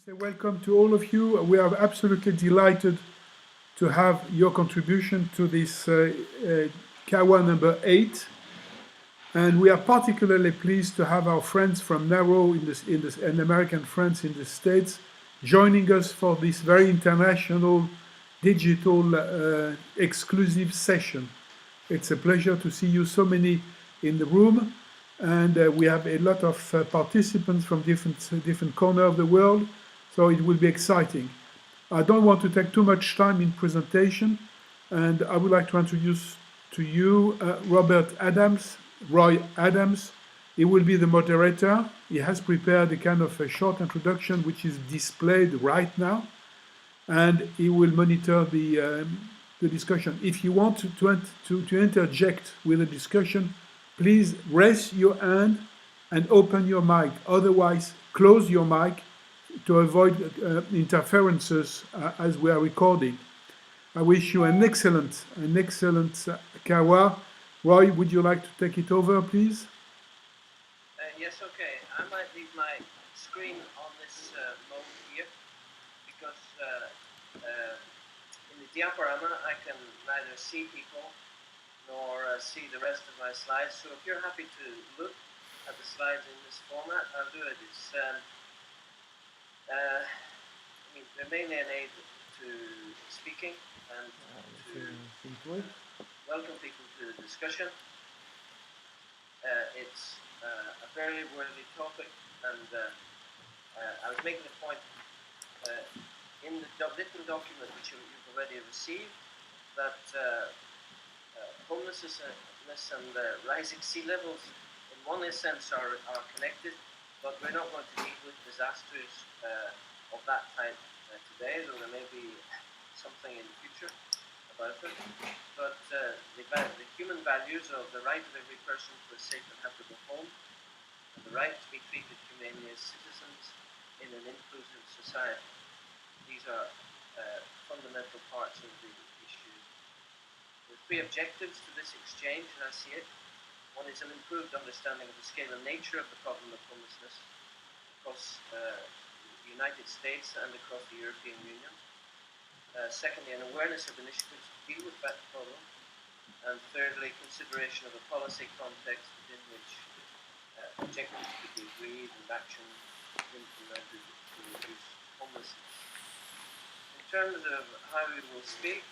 say welcome to all of you. We are absolutely delighted to have your contribution to this CHRA number 8. And we are particularly pleased to have our friends from NAHRO and American friends in the States joining us for this very international digital exclusive session. It's a pleasure to see you so many in the room, and we have a lot of participants from different corners of the world, so it will be exciting. I don't want to take too much time in presentation, and I would like to introduce to you Roy Adams. He will be the moderator. He has prepared a kind of a short introduction which is displayed right now, and he will monitor the discussion. If you want to interject with the discussion, please raise your hand and open your mic. Otherwise, close your mic to avoid interferences as we are recording. I wish you an excellent CHRA. Roy, would you like to take it over, please? Yes, okay. I might leave my screen on this mode here because in the diaporama I can neither see people nor see the rest of my slides. So if you're happy to look at the slides in this format, I'll do it. It's I mean, they're mainly an aid to speaking and to welcome people to the discussion. It's a very worthy topic, and I was making a point in the written document which you've already received that homelessness and rising sea levels in one sense are connected, but we're not going to deal with disasters of that type today, though there may be something in the future about it. But the human values of the right of every person to a safe and habitable home, and the right to be treated humanely as citizens in an inclusive society. These are fundamental parts of the issue. There are three objectives to this exchange, as I see it. One is an improved understanding of the scale and nature of the problem of homelessness across the United States and across the European Union. Secondly, an awareness of initiatives to deal with that problem. And thirdly, consideration of a policy context within which objectives could be agreed and action implemented to reduce homelessness. In terms of how we will speak,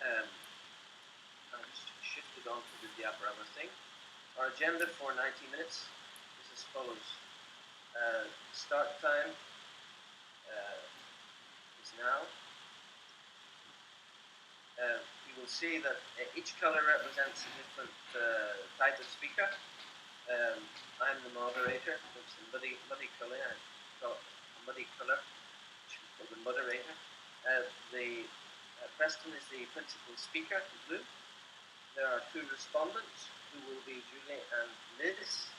I'll just shift it on to the diaporama thing. Our agenda for 90 minutes is as follows. Start time is now. You will see that each color represents a different type of speaker. I'm the moderator, it's the muddy color. I got a muddy color, which is called the moderator. Preston is the principal speaker, in blue. There are two respondents, who will be Julie and Liz.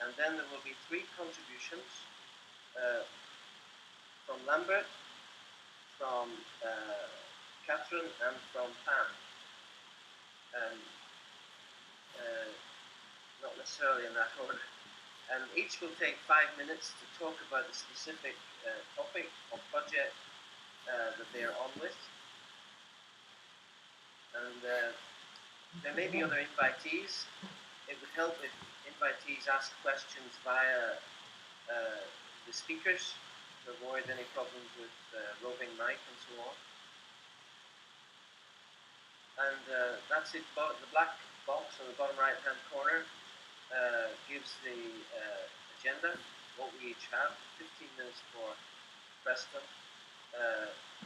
And then there will be three contributions from Lambert, from Kathryn, and from Pam. Not necessarily in that order. And each will take 5 minutes to talk about the specific topic or project that they are on with. And there may be other invitees. It would help if invitees ask questions via the speakers to avoid any problems with roving mic and so on. And that's it. The black box on the bottom right hand corner gives the agenda, what we each have. 15 minutes for Preston,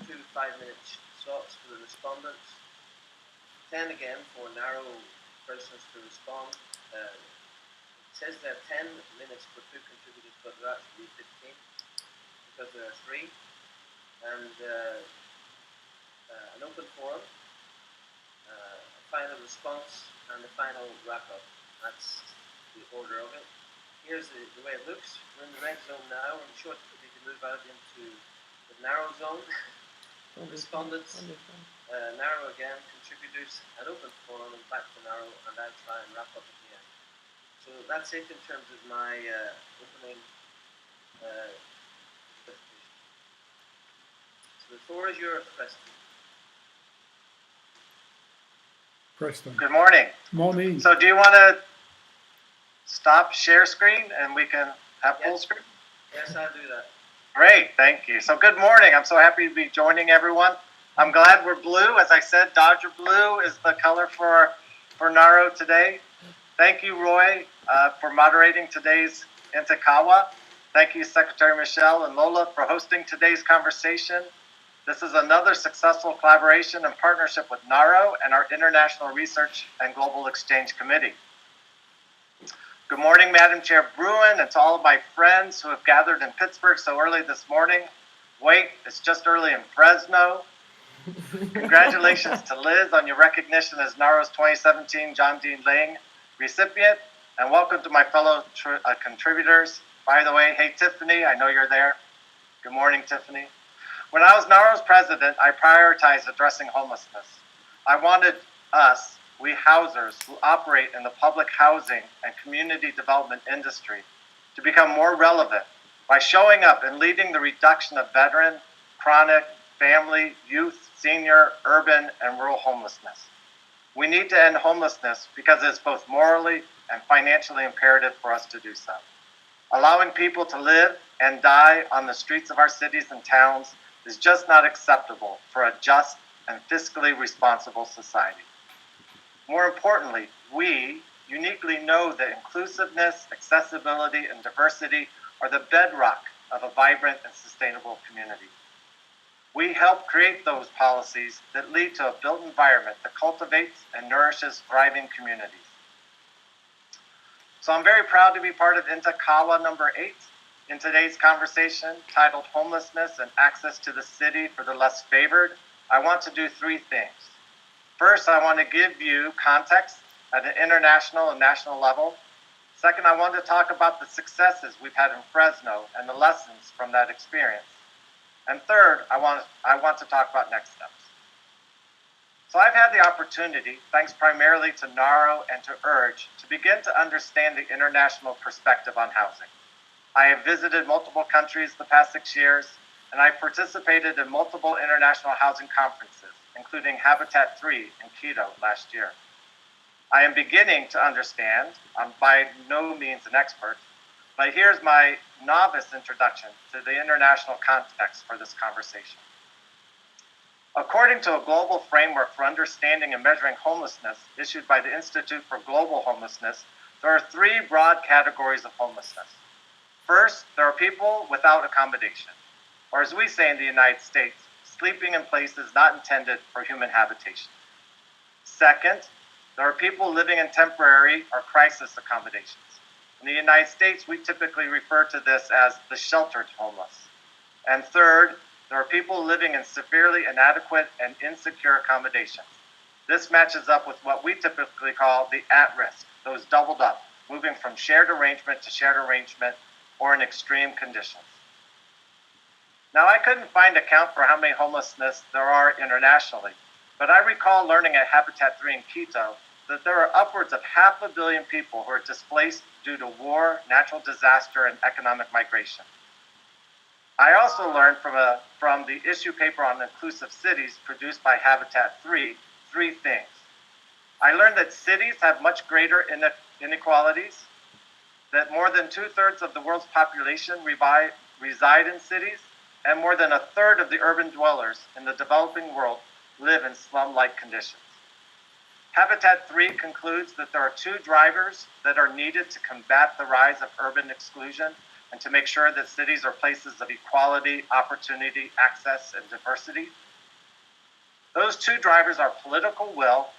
2 5-minute slots for the respondents, 10 again for narrow persons to respond. It says there 10 minutes for 2 contributors, but there are actually 15 because there are 3. And an open forum, a final response, and a final wrap-up. That's the order of it. Here's the way it looks. We're in the red zone now. I'm sure we can move out into the narrow zone. Respondents, narrow again, contributors, an open forum, and back to narrow, and I'll try and wrap up at the end. So that's it in terms of my opening certification. So the floor is yours, Preston. Preston. Good morning. Morning. So do you want to stop share screen and we can have full screen? Yes, I'll do that. Great, thank you. So good morning. I'm so happy to be joining everyone. I'm glad we're blue. As I said, Dodger blue is the color for NAHRO today. Thank you, Roy, for moderating today's INTAKAWA. Thank you, Secretary Michelle and Lola, for hosting today's conversation. This is another successful collaboration and partnership with NAHRO and our International Research and Global Exchange Committee. Good morning, Madam Chair Brewen, and to all of my friends who have gathered in Pittsburgh so early this morning. Wait, it's just early in Fresno. Congratulations to Liz on your recognition as NAHRO's 2017 John Dean Lang recipient, and welcome to my fellow contributors. By the way, hey Tiffany, I know you're there. Good morning, Tiffany. When I was NAHRO's president, I prioritized addressing homelessness. I wanted us, we housers who operate in the public housing and community development industry, to become more relevant by showing up and leading the reduction of veteran, chronic, family, youth, senior, urban, and rural homelessness. We need to end homelessness because it's both morally and financially imperative for us to do so. Allowing people to live and die on the streets of our cities and towns is just not acceptable for a just and fiscally responsible society. More importantly, we uniquely know that inclusiveness, accessibility, and diversity are the bedrock of a vibrant and sustainable community. We help create those policies that lead to a built environment that cultivates and nourishes thriving communities. So I'm very proud to be part of INTAKAWA number 8 in today's conversation titled Homelessness and Access to the City for the Less Favored. I want to do 3 things. First, I want to give you context at an international and national level. Second, I want to talk about the successes we've had in Fresno and the lessons from that experience. And third, I want to talk about next steps. So I've had the opportunity, thanks primarily to NAHRO and to URGE, to begin to understand the international perspective on housing. I have visited multiple countries the past 6 years, and I've participated in multiple international housing conferences, including Habitat 3 in Quito last year. I am beginning to understand, I'm by no means an expert, but here's my novice introduction to the international context for this conversation. According to a global framework for understanding and measuring homelessness issued by the Institute for Global Homelessness, there are 3 broad categories of homelessness. First, there are people without accommodation, or as we say in the United States, sleeping in places not intended for human habitation. Second, there are people living in temporary or crisis accommodations. In the United States, we typically refer to this as the sheltered homeless. And third, there are people living in severely inadequate and insecure accommodations. This matches up with what we typically call the at-risk, those doubled up, moving from shared arrangement to shared arrangement or in extreme conditions. Now, I couldn't find a count for how many homelessness there are internationally, but I recall learning at Habitat 3 in Quito that there are upwards of 500 million people who are displaced due to war, natural disaster, and economic migration. I also learned from the issue paper on inclusive cities produced by Habitat 3, 3 things. I learned that cities have much greater inequalities, that more than 2/3 of the world's population reside in cities, and more than 1/3 of the urban dwellers in the developing world live in slum-like conditions. Habitat 3 concludes that there are 2 drivers that are needed to combat the rise of urban exclusion and to make sure that cities are places of equality, opportunity, access, and diversity. Those 2 drivers are political will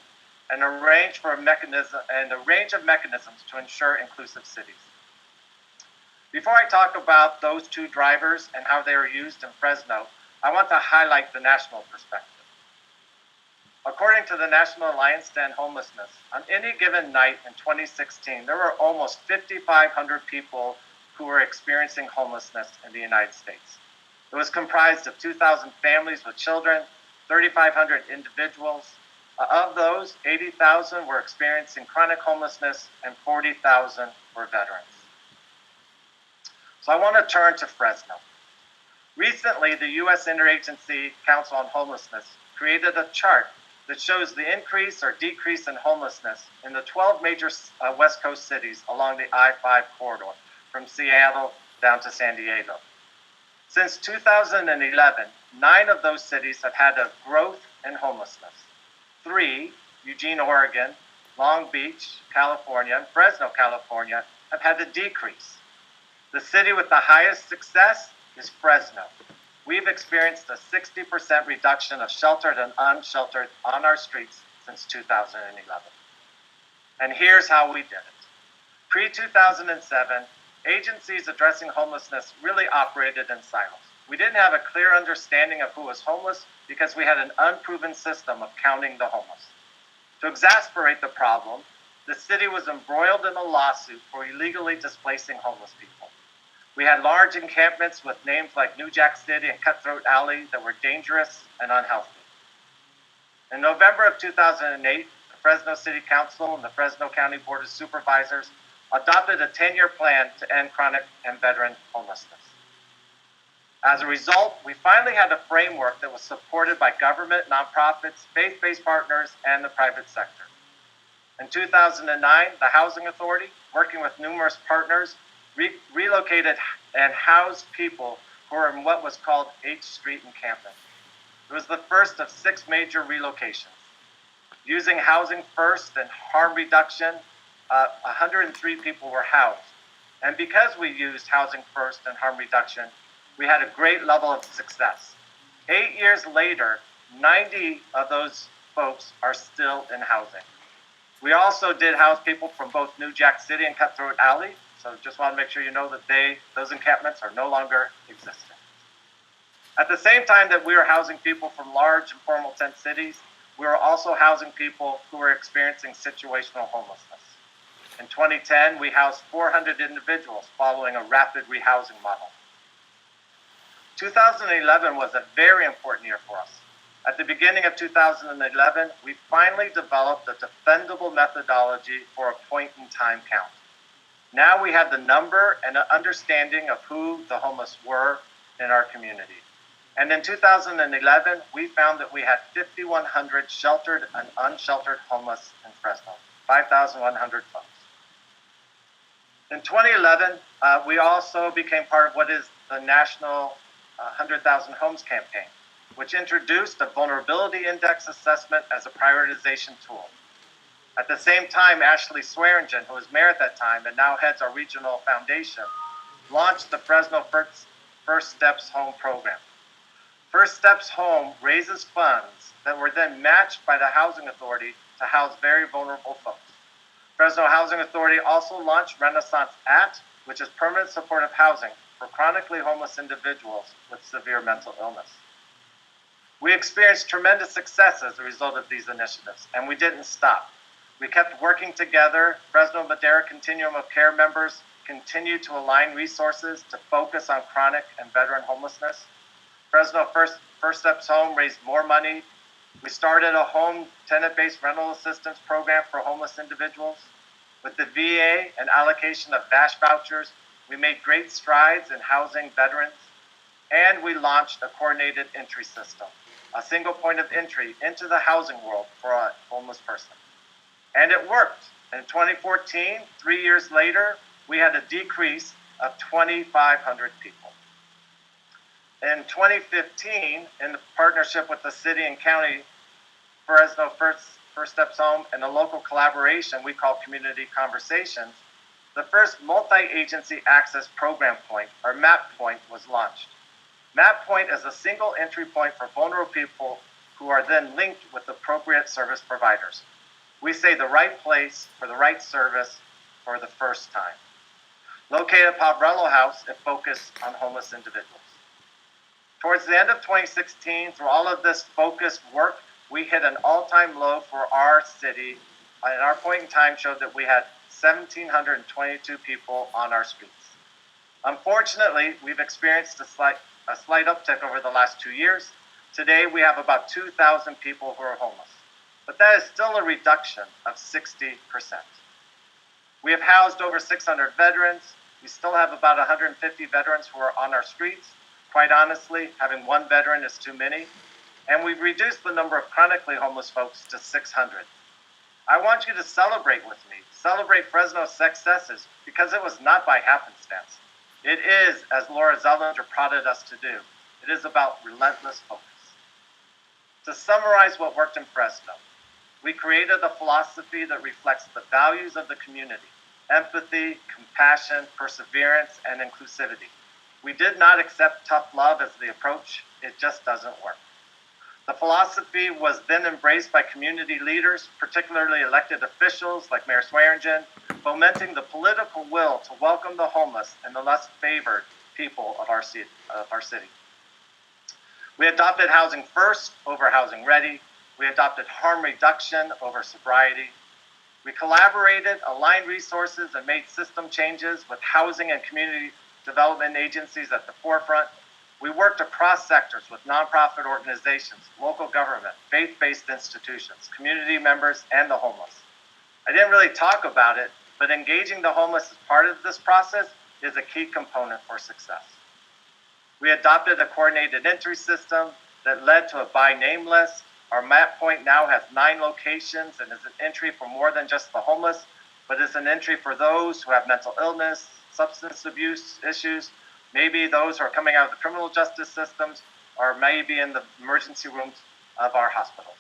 and a range of mechanisms to ensure inclusive cities. Before I talk about those 2 drivers and how they are used in Fresno, I want to highlight the national perspective. According to the National Alliance to End Homelessness, on any given night in 2016, there were almost 5,500 people who were experiencing homelessness in the United States. It was comprised of 2,000 families with children, 3,500 individuals. Of those, 80,000 were experiencing chronic homelessness and 40,000 were veterans. So I want to turn to Fresno. Recently, the U.S. Interagency Council on Homelessness created a chart that shows the increase or decrease in homelessness in the 12 major West Coast cities along the I-5 corridor from Seattle down to San Diego. Since 2011, 9 of those cities have had a growth in homelessness. 3, Eugene, Oregon, Long Beach, California, and Fresno, California, have had a decrease. The city with the highest success is Fresno. We've experienced a 60% reduction of sheltered and unsheltered on our streets since 2011. And here's how we did it. Pre-2007, agencies addressing homelessness really operated in silos. We didn't have a clear understanding of who was homeless because we had an unproven system of counting the homeless. To exasperate the problem, the city was embroiled in a lawsuit for illegally displacing homeless people. We had large encampments with names like New Jack City and Cutthroat Alley that were dangerous and unhealthy. In November of 2008, the Fresno City Council and the Fresno County Board of Supervisors adopted a 10-year plan to end chronic and veteran homelessness. As a result, we finally had a framework that was supported by government, nonprofits, faith-based partners, and the private sector. In 2009, the Housing Authority, working with numerous partners, relocated and housed people who were in what was called H Street encampment. It was the first of 6 major relocations. Using Housing First and harm reduction, 103 people were housed. And because we used Housing First and harm reduction, we had a great level of success. 8 years later, 90 of those folks are still in housing. We also did house people from both New Jack City and Cutthroat Alley, so just want to make sure you know that those encampments are no longer existent. At the same time that we were housing people from large informal tent cities, we were also housing people who were experiencing situational homelessness. In 2010, we housed 400 individuals following a rapid rehousing model. 2011 was a very important year for us. At the beginning of 2011, we finally developed a defendable methodology for a point-in-time count. Now we had the number and an understanding of who the homeless were in our community. And in 2011, we found that we had 5,100 sheltered and unsheltered homeless in Fresno, 5,100 folks. In 2011, we also became part of what is the National 100,000 Homes campaign, which introduced a vulnerability index assessment as a prioritization tool. At the same time, Ashley Swearingen, who was mayor at that time and now heads our regional foundation, launched the Fresno First Steps Home program. First Steps Home raises funds that were then matched by the Housing Authority to house very vulnerable folks. Fresno Housing Authority also launched Renaissance At, which is permanent supportive housing for chronically homeless individuals with severe mental illness. We experienced tremendous success as a result of these initiatives, and we didn't stop. We kept working together. Fresno Moderator Continuum of Care members continued to align resources to focus on chronic and veteran homelessness. Fresno First Steps Home raised more money. We started a home tenant-based rental assistance program for homeless individuals. With the VA and allocation of VASH vouchers, we made great strides in housing veterans, and we launched a coordinated entry system, a single point of entry into the housing world for a homeless person. And it worked. In 2014, 3 years later, we had a decrease of 2,500 people. In 2015, in the partnership with the city and county, Fresno First Steps Home, and a local collaboration we call Community Conversations, the first multi-agency access program point, or MAP point, was launched. MAP point is a single entry point for vulnerable people who are then linked with appropriate service providers. We say the right place for the right service for the first time. Located at Poverello House, it focused on homeless individuals. Towards the end of 2016, through all of this focused work, we hit an all-time low for our city, and our point in time showed that we had 1,722 people on our streets. Unfortunately, we've experienced a slight uptick over the last 2 years. Today, we have about 2,000 people who are homeless, but that is still a reduction of 60%. We have housed over 600 veterans, We still have about 150 veterans who are on our streets. Quite honestly, having one veteran is too many. And we've reduced the number of chronically homeless folks to 600. I want you to celebrate with me. Celebrate Fresno's successes, because it was not by happenstance. It is, as Laura Zellinger prodded us to do, it is about relentless focus. To summarize what worked in Fresno, we created a philosophy that reflects the values of the community: empathy, compassion, perseverance, and inclusivity. We did not accept tough love as the approach. It just doesn't work. The philosophy was then embraced by community leaders, particularly elected officials like Mayor Swearingen, fomenting the political will to welcome the homeless and the less favored people of our city. We adopted housing first over housing ready. We adopted harm reduction over sobriety. We collaborated, aligned resources, and made system changes with housing and community development agencies at the forefront. We worked across sectors with nonprofit organizations, local government, faith-based institutions, community members, and the homeless. I didn't really talk about it, but engaging the homeless as part of this process is a key component for success. We adopted a coordinated entry system that led to a by name list. Our map point now has 9 locations and is an entry for more than just the homeless, but it's an entry for those who have mental illness, substance abuse issues, maybe those who are coming out of the criminal justice systems, or maybe in the emergency rooms of our hospitals.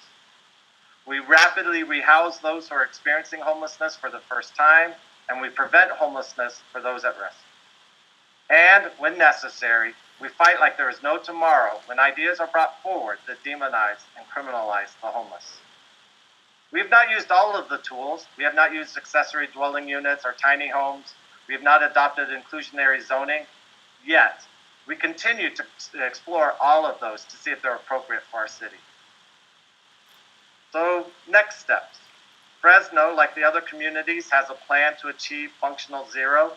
We rapidly rehouse those who are experiencing homelessness for the first time, and we prevent homelessness for those at risk. And when necessary, we fight like there is no tomorrow when ideas are brought forward that demonize and criminalize the homeless. We have not used all of the tools. We have not used accessory dwelling units or tiny homes. We have not adopted inclusionary zoning. Yet, we continue to explore all of those to see if they're appropriate for our city. So, next steps. Fresno, like the other communities, has a plan to achieve functional zero.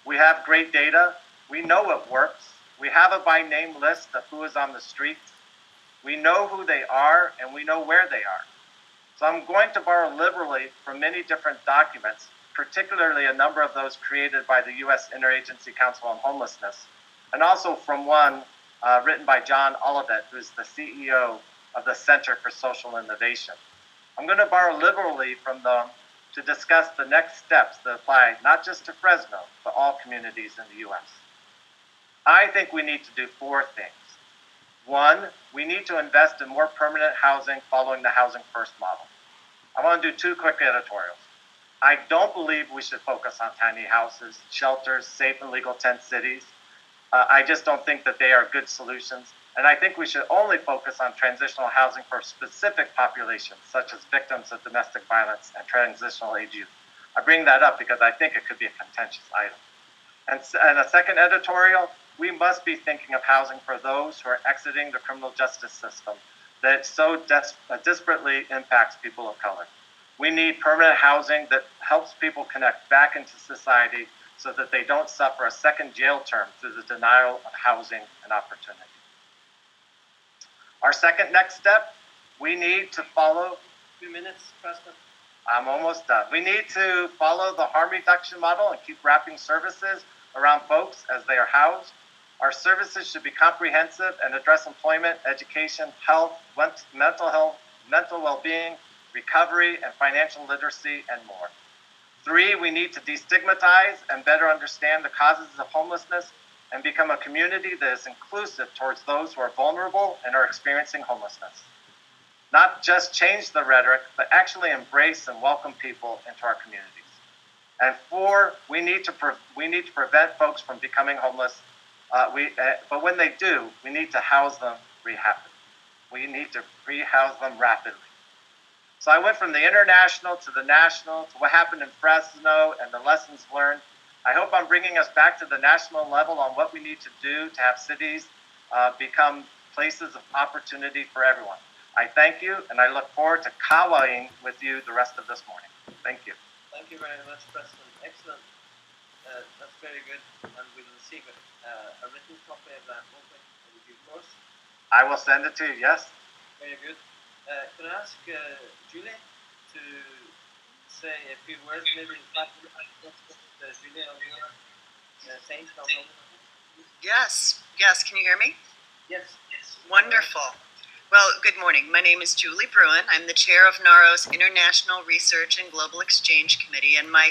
We have great data. We know it works. We have a by name list of who is on the streets. We know who they are, and we know where they are. So I'm going to borrow liberally from many different documents, particularly a number of those created by the U.S. Interagency Council on Homelessness, and also from one written by John Olivet, who's the CEO of the Center for Social Innovation. I'm going to borrow liberally from them to discuss the next steps that apply not just to Fresno, but all communities in the U.S. I think we need to do 4 things. 1, we need to invest in more permanent housing following the Housing First model. I want to do 2 quick editorials. I don't believe we should focus on tiny houses, shelters, safe and legal tent cities. I just don't think that they are good solutions. And I think we should only focus on transitional housing for specific populations, such as victims of domestic violence and transitional age youth. I bring that up because I think it could be a contentious item. And a second editorial, we must be thinking of housing for those who are exiting the criminal justice system that so disparately impacts people of color. We need permanent housing that helps people connect back into society so that they don't suffer a second jail term through the denial of housing and opportunity. Our second next step, we need to follow... 2 minutes, Preston. I'm almost done. We need to follow the harm reduction model and keep wrapping services around folks as they are housed. Our services should be comprehensive and address employment, education, health, mental well-being, recovery, and financial literacy, and more. 3, we need to destigmatize and better understand the causes of homelessness and become a community that is inclusive towards those who are vulnerable and are experiencing homelessness. Not just change the rhetoric, but actually embrace and welcome people into our communities. And 4, we need to prevent folks from becoming homeless. But when they do, we need to house them rapidly. We need to rehouse them rapidly. So I went from the international to the national to what happened in Fresno and the lessons learned. I hope I'm bringing us back to the national level on what we need to do to have cities become places of opportunity for everyone. I thank you, and I look forward to kawaing with you the rest of this morning. Thank you. Thank you very much, Preston. Excellent. That's very good, and we'll receive a written copy of that, won't we, in due course? I will send it to you, yes. Very good. Could I ask Julie to say a few words, maybe Julie on your saying from Yes, can you hear me? Yes. Wonderful. Well, good morning. My name is Julie Brewen. I'm the chair of NAHRO's International Research and Global Exchange Committee, and my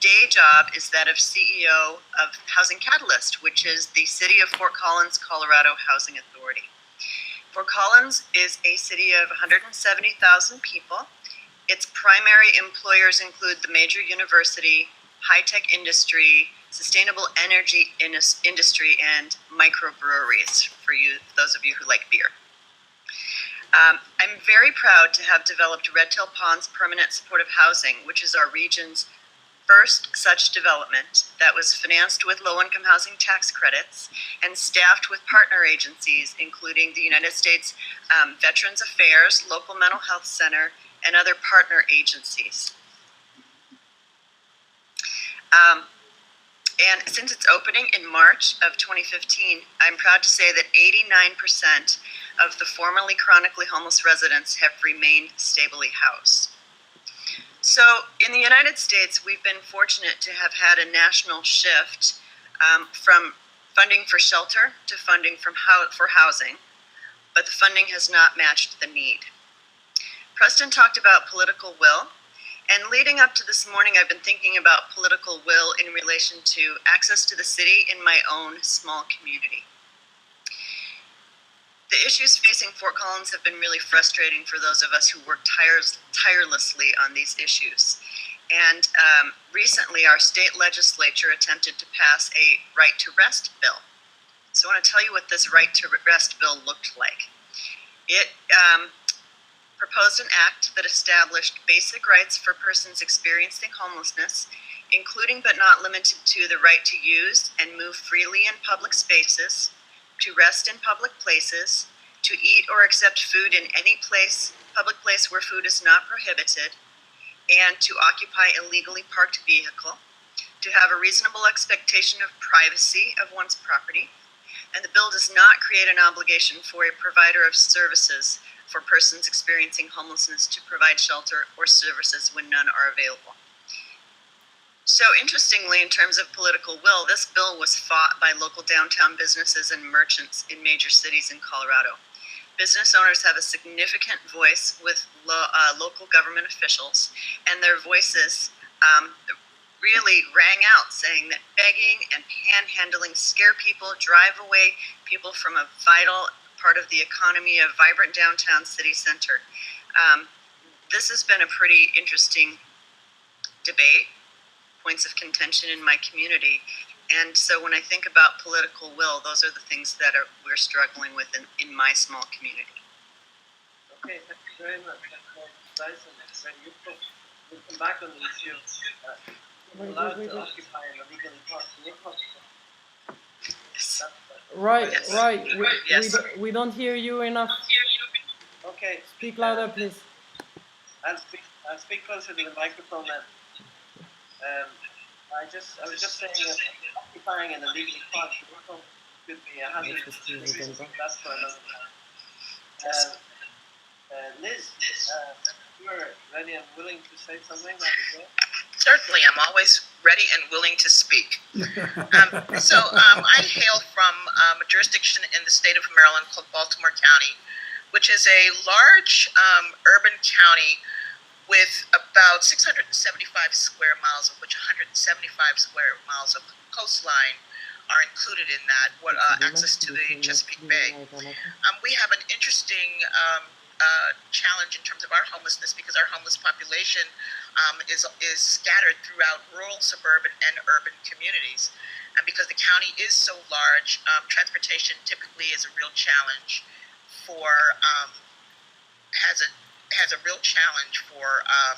day job is that of CEO of Housing Catalyst, which is the City of Fort Collins, Colorado Housing Authority. Fort Collins is a city of 170,000 people. Its primary employers include the major university, high-tech industry, sustainable energy industry, and microbreweries, for those of you who like beer. I'm very proud to have developed Redtail Ponts Permanent Supportive Housing, which is our region's first such development that was financed with low-income housing tax credits and staffed with partner agencies, including the United States Veterans Affairs, local mental health center, and other partner agencies. And since its opening in March of 2015, I'm proud to say that 89% of the formerly chronically homeless residents have remained stably housed. So in the United States, we've been fortunate to have had a national shift from funding for shelter to funding for housing, but the funding has not matched the need. Preston talked about political will. And leading up to this morning, I've been thinking about political will in relation to access to the city in my own small community. The issues facing Fort Collins have been really frustrating for those of us who work tirelessly on these issues. And recently, our state legislature attempted to pass a right to rest bill. So I want to tell you what this right to rest bill looked like. It proposed an act that established basic rights for persons experiencing homelessness, including but not limited to the right to use and move freely in public spaces, to rest in public places, to eat or accept food in any public place where food is not prohibited, and to occupy a legally parked vehicle, to have a reasonable expectation of privacy of one's property, and the bill does not create an obligation for a provider of services for persons experiencing homelessness to provide shelter or services when none are available. So interestingly, in terms of political will, this bill was fought by local downtown businesses and merchants in major cities in Colorado. Business owners have a significant voice with local government officials, and their voices really rang out, saying that begging and panhandling scare people, drive away people from a vital part of the economy, a vibrant downtown city center. This has been a pretty interesting debate, points of contention in my community. And so when I think about political will, those are the things that we're struggling with in my small community. Okay, thank you very much. That's very precise and very useful. We'll come back on the issue of allowed to occupy an illegally parked vehicle. Right. Yes. We don't hear you enough. Okay. Speak louder, please. I'll speak closer to the microphone then. I was just saying that occupying an illegally parked vehicle could be a hazard. That's for another time. Liz, you are ready and willing to say something? Certainly, I'm always ready and willing to speak. I hail from a jurisdiction in the state of Maryland called Baltimore County, which is a large urban county with about 675 square miles, of which 175 square miles of coastline are included in that, access to the Chesapeake Bay. We have an interesting challenge in terms of our homelessness because our homeless population is scattered throughout rural, suburban, and urban communities. And because the county is so large, transportation typically is a real challenge for, has a real challenge for, I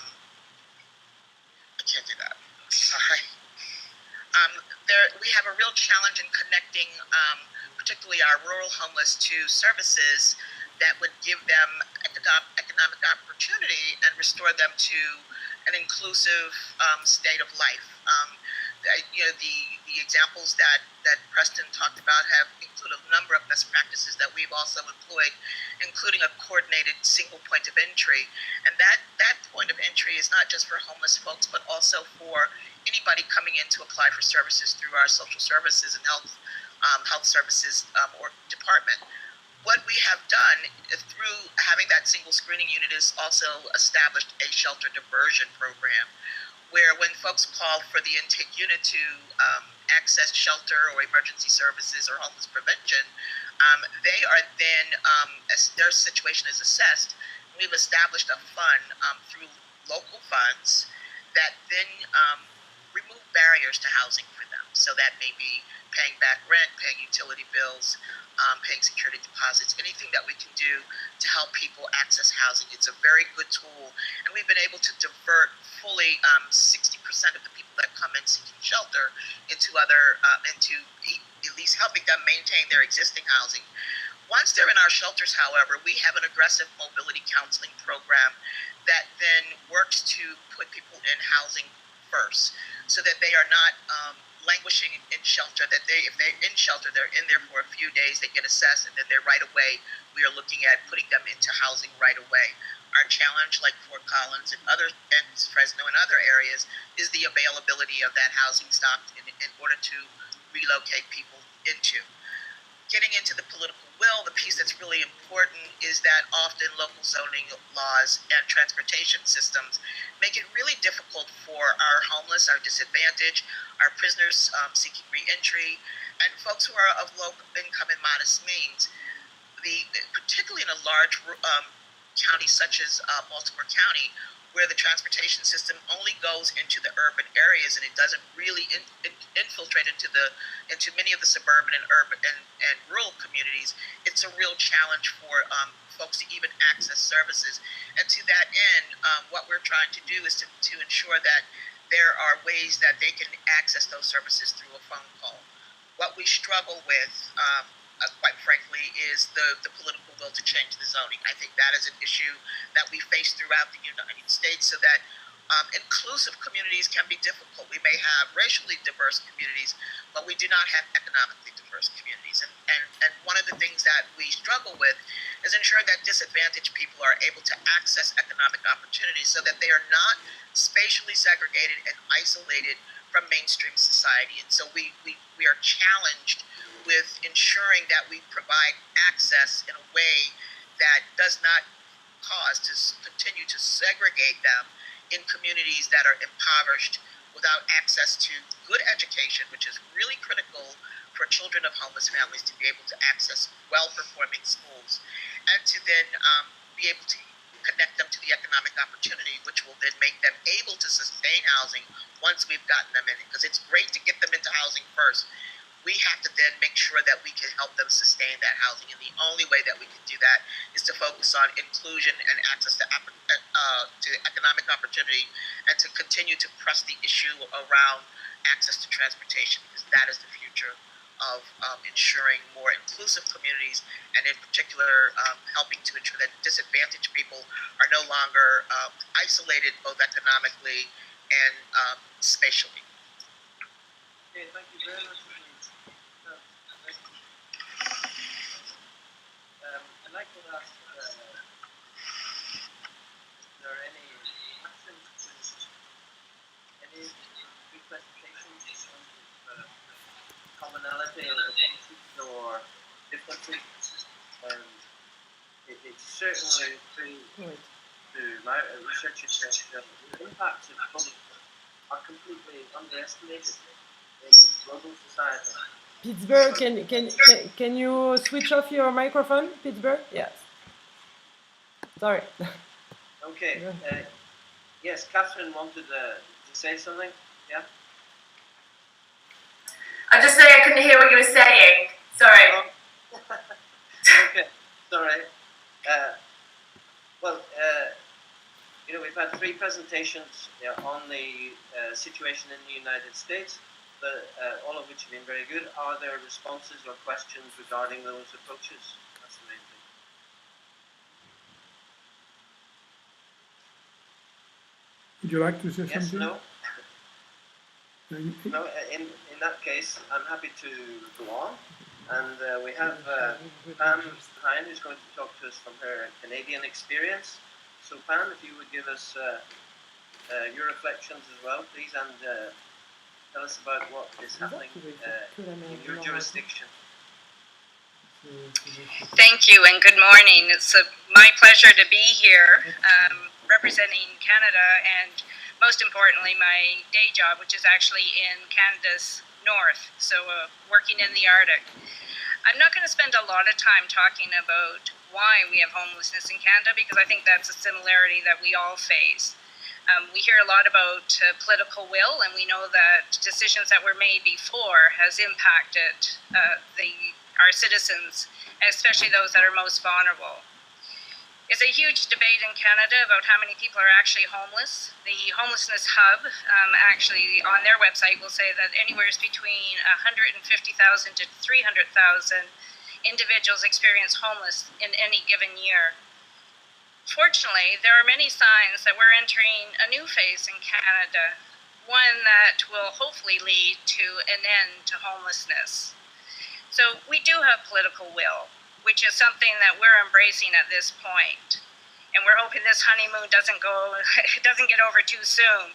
can't do that, sorry. We have a real challenge in connecting particularly our rural homeless to services that would give them economic opportunity and restore them to an inclusive state of life. the examples that Preston talked about have included a number of best practices that we've also employed, including a coordinated single point of entry. And that point of entry is not just for homeless folks, but also for anybody coming in to apply for services through our social services and health services or department. What we have done through having that single screening unit is also established a shelter diversion program, where when folks call for the intake unit to access shelter or emergency services or homeless prevention, they are then, as their situation is assessed, we've established a fund through local funds that then remove barriers to housing for them. So that may be paying back rent, paying utility bills, paying security deposits, anything that we can do to help people access housing. It's a very good tool, and we've been able to divert fully 60% of the people that come in seeking shelter into into at least helping them maintain their existing housing. Once they're in our shelters, however, we have an aggressive mobility counseling program that then works to put people in housing first, so that they are not languishing in shelter, that if they're in shelter, they're in there for a few days, they get assessed, and then they're right away, we are looking at putting them into housing right away. Our challenge, like Fort Collins and Fresno and other areas, is the availability of that housing stock in order to relocate people into. Getting into the political will, the piece that's really important is that often local zoning laws and transportation systems make it really difficult for our homeless, our disadvantaged, our prisoners seeking re-entry, and folks who are of low income and modest means. Particularly in a large county such as Baltimore County, where the transportation system only goes into the urban areas and it doesn't really infiltrate into many of the suburban and urban and rural communities, it's a real challenge for folks to even access services. And to that end, what we're trying to do is to ensure that there are ways that they can access those services through a phone call. What we struggle with, quite frankly, is the political will to change the zoning. I think that is an issue that we face throughout the United States, so that inclusive communities can be difficult. We may have racially diverse communities, but we do not have economically diverse communities. And one of the things that we struggle with is ensuring that disadvantaged people are able to access economic opportunities so that they are not spatially segregated and isolated from mainstream society. And so we are challenged with ensuring that we provide access in a way that does not cause to continue to segregate them in communities that are impoverished without access to good education, which is really critical for children of homeless families to be able to access well-performing schools, and to then be able to connect them to the economic opportunity, which will then make them able to sustain housing once we've gotten them in it. Because it's great to get them into housing first. We have to then make sure that we can help them sustain that housing. And the only way that we can do that is to focus on inclusion and access to economic opportunity, and to continue to press the issue around access to transportation, because that is the future of ensuring more inclusive communities, and in particular helping to ensure that disadvantaged people are no longer isolated both economically and spatially. Okay, thank you very much. I'd like to ask, are there any questions, any presentations on commonality or differences? It's certainly through my research that the impacts of public are completely underestimated in global society. Pittsburgh, can you switch off your microphone, Pittsburgh? Yes. Sorry. Okay. Yes, Kathryn wanted to say something. Yeah. I'm just saying I couldn't hear what you were saying. Sorry. Okay. Sorry. Well, we've had 3 presentations on the situation in the United States. All of which have been very good. Are there responses or questions regarding those approaches? That's the main thing. Would you like to say Yes, something? no? No, in that case, I'm happy to go on. And we have Pam Hine, who's going to talk to us from her Canadian experience. So Pam, if you would give us your reflections as well, please, and tell us about what is happening in your jurisdiction. Thank you and good morning. It's my pleasure to be here representing Canada and most importantly my day job, which is actually in Canada's north, so working in the Arctic. I'm not going to spend a lot of time talking about why we have homelessness in Canada because I think that's a similarity that we all face. We hear a lot about political will, and we know that decisions that were made before has impacted our citizens, especially those that are most vulnerable. It's a huge debate in Canada about how many people are actually homeless. The Homelessness Hub, actually on their website, will say that anywhere between 150,000 to 300,000 individuals experience homeless in any given year. Fortunately, there are many signs that we're entering a new phase in Canada, one that will hopefully lead to an end to homelessness. So we do have political will, which is something that we're embracing at this point. And we're hoping this honeymoon doesn't get over too soon.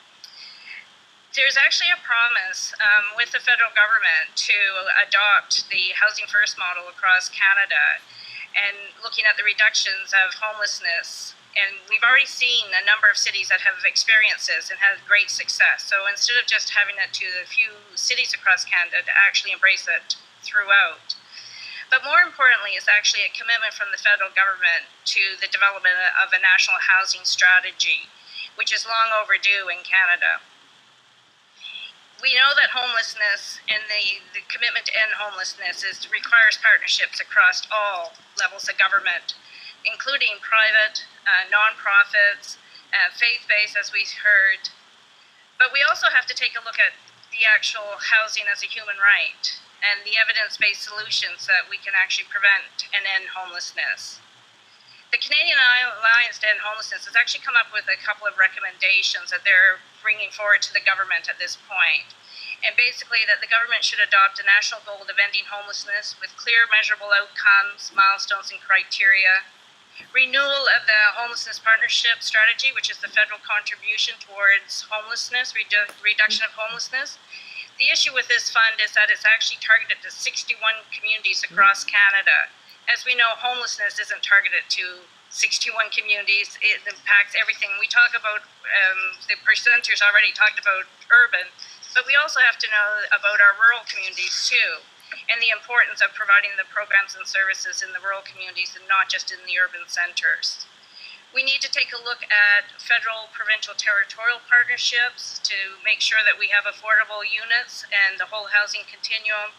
There's actually a promise with the federal government to adopt the Housing First model across Canada and looking at the reductions of homelessness. And we've already seen a number of cities that have experienced this and had great success. So instead of just having it to the few cities across Canada, to actually embrace it throughout. But more importantly, it's actually a commitment from the federal government to the development of a national housing strategy, which is long overdue in Canada. We know that homelessness and the commitment to end homelessness requires partnerships across all levels of government, including private, nonprofits, faith-based, as we heard. But we also have to take a look at the actual housing as a human right and the evidence-based solutions that we can actually prevent and end homelessness. The Canadian Alliance to End Homelessness has actually come up with a couple of recommendations that they're bringing forward to the government at this point. And basically that the government should adopt a national goal of ending homelessness with clear measurable outcomes, milestones, and criteria. Renewal of the Homelessness Partnership Strategy, which is the federal contribution towards homelessness, reduction of homelessness. The issue with this fund is that it's actually targeted to 61 communities across Canada. As we know, homelessness isn't targeted to 61 communities. It impacts everything. We talk about, the presenters already talked about urban, but we also have to know about our rural communities too, and the importance of providing the programs and services in the rural communities and not just in the urban centers. We need to take a look at federal, provincial, territorial partnerships to make sure that we have affordable units and the whole housing continuum.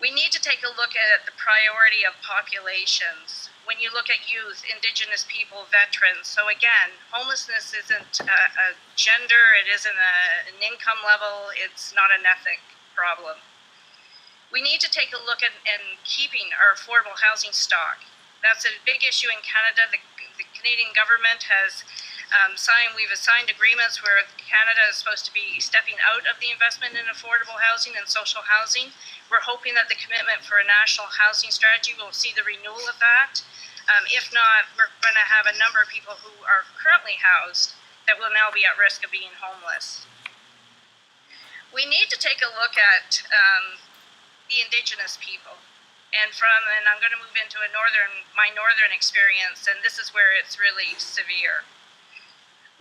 We need to take a look at the priority of populations. When you look at youth, Indigenous people, veterans. So again, homelessness isn't a gender, it isn't an income level, it's not an ethnic problem. We need to take a look at keeping our affordable housing stock. That's a big issue in Canada. The Canadian government has we've signed agreements where Canada is supposed to be stepping out of the investment in affordable housing and social housing. We're hoping that the commitment for a national housing strategy will see the renewal of that. If not, we're going to have a number of people who are currently housed that will now be at risk of being homeless. We need to take a look at the Indigenous people. And I'm going to move into my northern experience, and this is where it's really severe.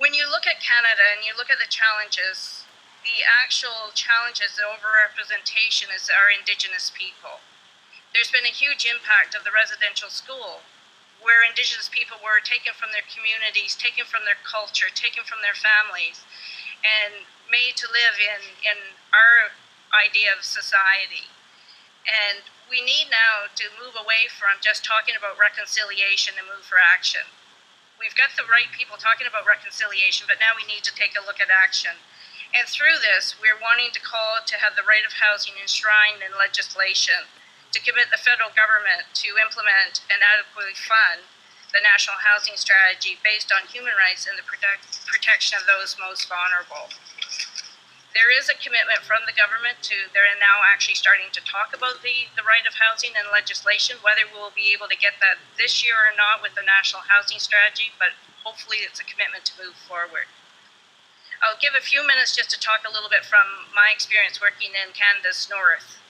When you look at Canada and you look at the challenges, the actual challenges, the overrepresentation is our Indigenous people. There's been a huge impact of the residential school, where Indigenous people were taken from their communities, taken from their culture, taken from their families, and made to live in our idea of society. And we need now to move away from just talking about reconciliation and move for action. We've got the right people talking about reconciliation, but now we need to take a look at action. And through this, we're wanting to call to have the right of housing enshrined in legislation, to commit the federal government to implement and adequately fund the national housing strategy based on human rights and the protection of those most vulnerable. There is a commitment from the government they're now actually starting to talk about the right of housing and legislation, whether we'll be able to get that this year or not with the National Housing Strategy, but hopefully it's a commitment to move forward. I'll give a few minutes just to talk a little bit from my experience working in Canada's north.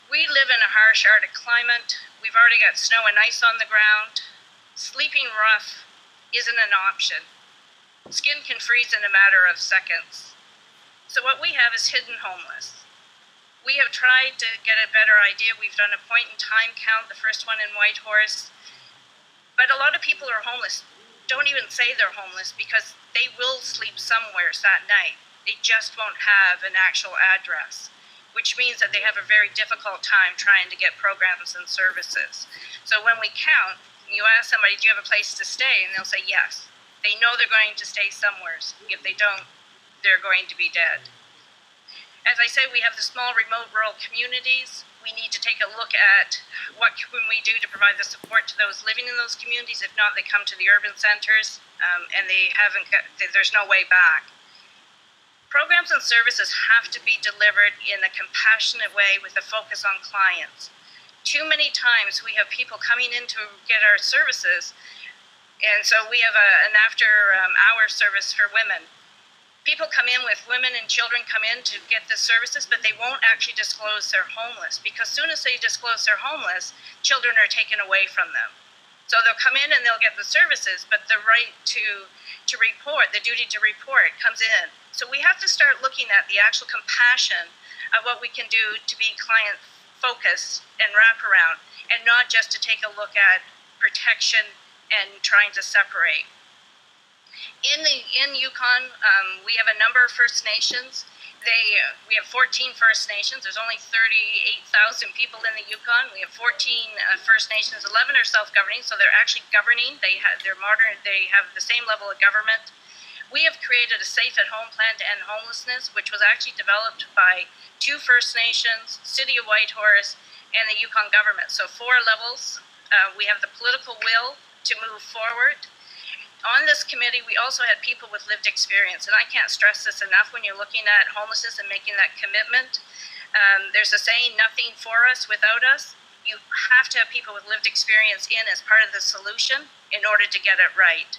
We live in a harsh Arctic climate. We've already got snow and ice on the ground. Sleeping rough isn't an option. Skin can freeze in a matter of seconds. So what we have is hidden homeless. We have tried to get a better idea. We've done a point in time count, the first one in Whitehorse. But a lot of people who are homeless don't even say they're homeless because they will sleep somewhere that night. They just won't have an actual address, which means that they have a very difficult time trying to get programs and services. So when we count, you ask somebody, do you have a place to stay? And they'll say yes. They know they're going to stay somewhere. If they don't, they're going to be dead. As I say, we have the small remote rural communities. We need to take a look at what can we do to provide the support to those living in those communities. If not, they come to the urban centers and there's no way back. Programs and services have to be delivered in a compassionate way with a focus on clients. Too many times we have people coming in to get our services, and so we have an after-hour service for women. People come in with women and children come in to get the services, but they won't actually disclose they're homeless, because as soon as they disclose they're homeless, children are taken away from them. So they'll come in and they'll get the services, but the right to report, the duty to report comes in. So we have to start looking at the actual compassion of what we can do to be client-focused and wrap around, and not just to take a look at protection and trying to separate. In Yukon, we have a number of First Nations. We have 14 First Nations. There's only 38,000 people in the Yukon. We have 14 First Nations. 11 are self-governing, so they're actually governing. They're modern. They have the same level of government. We have created a safe at home plan to end homelessness, which was actually developed by 2 First Nations, City of Whitehorse, and the Yukon government. So 4 levels. We have the political will to move forward. On this committee, we also had people with lived experience, and I can't stress this enough when you're looking at homelessness and making that commitment. There's a saying, nothing for us without us. You have to have people with lived experience in as part of the solution in order to get it right.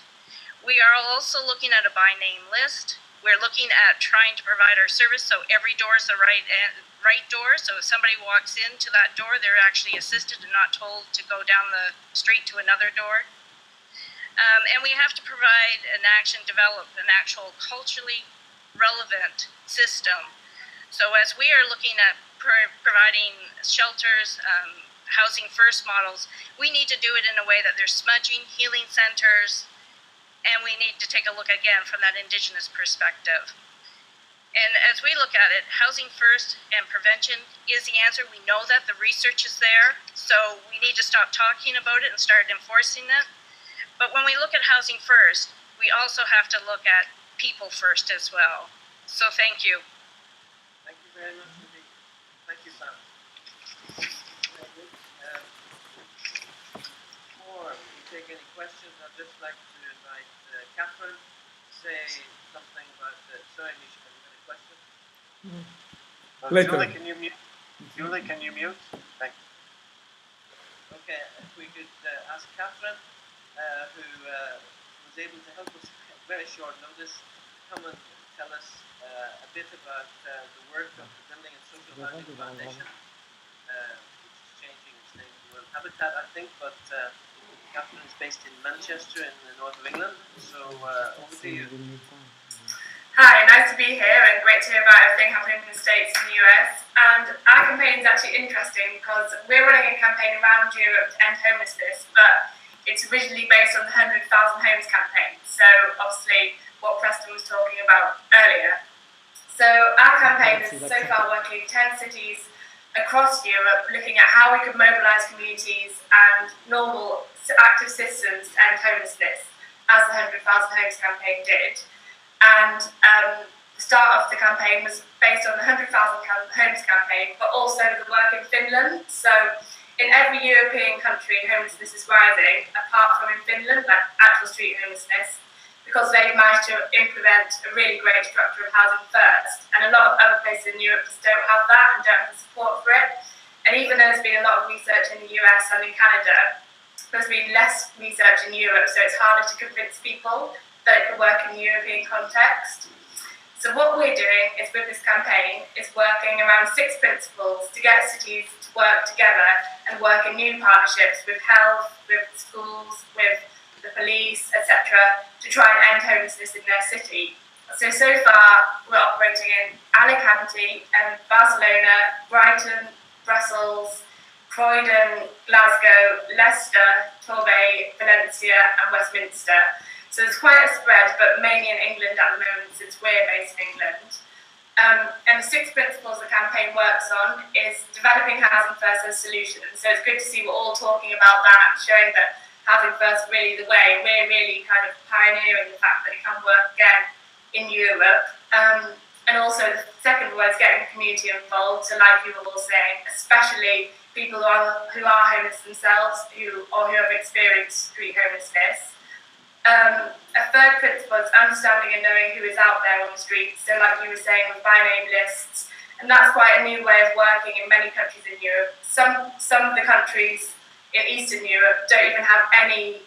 We are also looking at a by name list. We're looking at trying to provide our service so every door is the right door. So if somebody walks into that door, they're actually assisted and not told to go down the street to another door. And we have to provide an develop an actual culturally relevant system. So as we are looking at providing shelters, housing first models, we need to do it in a way that there's smudging, healing centers, and we need to take a look again from that Indigenous perspective. And as we look at it, housing first and prevention is the answer. We know that the research is there, so we need to stop talking about it and start enforcing it. But when we look at housing first, we also have to look at people first as well. So thank you. Thank you very much indeed. Thank you, Sam. Very good. Before we take any questions, I'd just like to invite Kathryn to say something about sorry, Nisha, have you got a question? Later. Julie, can you mute? Julie, can you mute? Thank you. Okay, if we could ask Kathryn, who was able to help us at very short notice, come and tell us a bit about the work of the Building and Social Housing Foundation, which is changing its name to World Habitat, I think, but Kathryn is based in Manchester in the north of England, so over to you. Hi, nice to be here and great to hear about everything happening in the States and the US. And our campaign is actually interesting because we're running a campaign around Europe to end homelessness, but it's originally based on the 100,000 Homes campaign, so obviously what Preston was talking about earlier. So our campaign is so far working in 10 cities across Europe, looking at how we could mobilise communities and normal active systems to end homelessness, as the 100,000 Homes campaign did. And the start of the campaign was based on the 100,000 Homes campaign, but also the work in Finland. So in every European country, homelessness is rising, apart from in Finland, like actual street homelessness. because they've managed to implement a really great structure of housing first. And a lot of other places in Europe just don't have that and don't have the support for it. And even though there's been a lot of research in the US and in Canada, there's been less research in Europe, so it's harder to convince people that it could work in the European context. So what we're doing is, with this campaign, is working around 6 principles to get cities to work together and work in new partnerships with health, with schools, with the police, etc., to try and end homelessness in their city. So far, we're operating in Alicante and Barcelona, Brighton, Brussels, Croydon, Glasgow, Leicester, Torbay, Valencia, and Westminster. So there's quite a spread, but mainly in England at the moment, since we're based in England. And the 6 principles the campaign works on is developing housing first as solutions. So it's good to see we're all talking about that, showing that housing first is really the way. We're really kind of pioneering the fact that it can work again in Europe. And also the second one is getting the community involved. So like you were all saying, especially people who are homeless themselves, who have experienced street homelessness. A third principle is understanding and knowing who is out there on the streets. So like you were saying, with by name lists, and that's quite a new way of working in many countries in Europe. Some of the countries in Eastern Europe don't even have any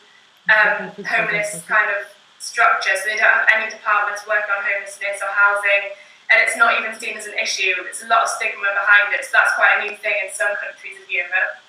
homeless kind of structure, so they don't have any departments working on homelessness or housing, and it's not even seen as an issue. There's a lot of stigma behind it, so that's quite a new thing in some countries of Europe.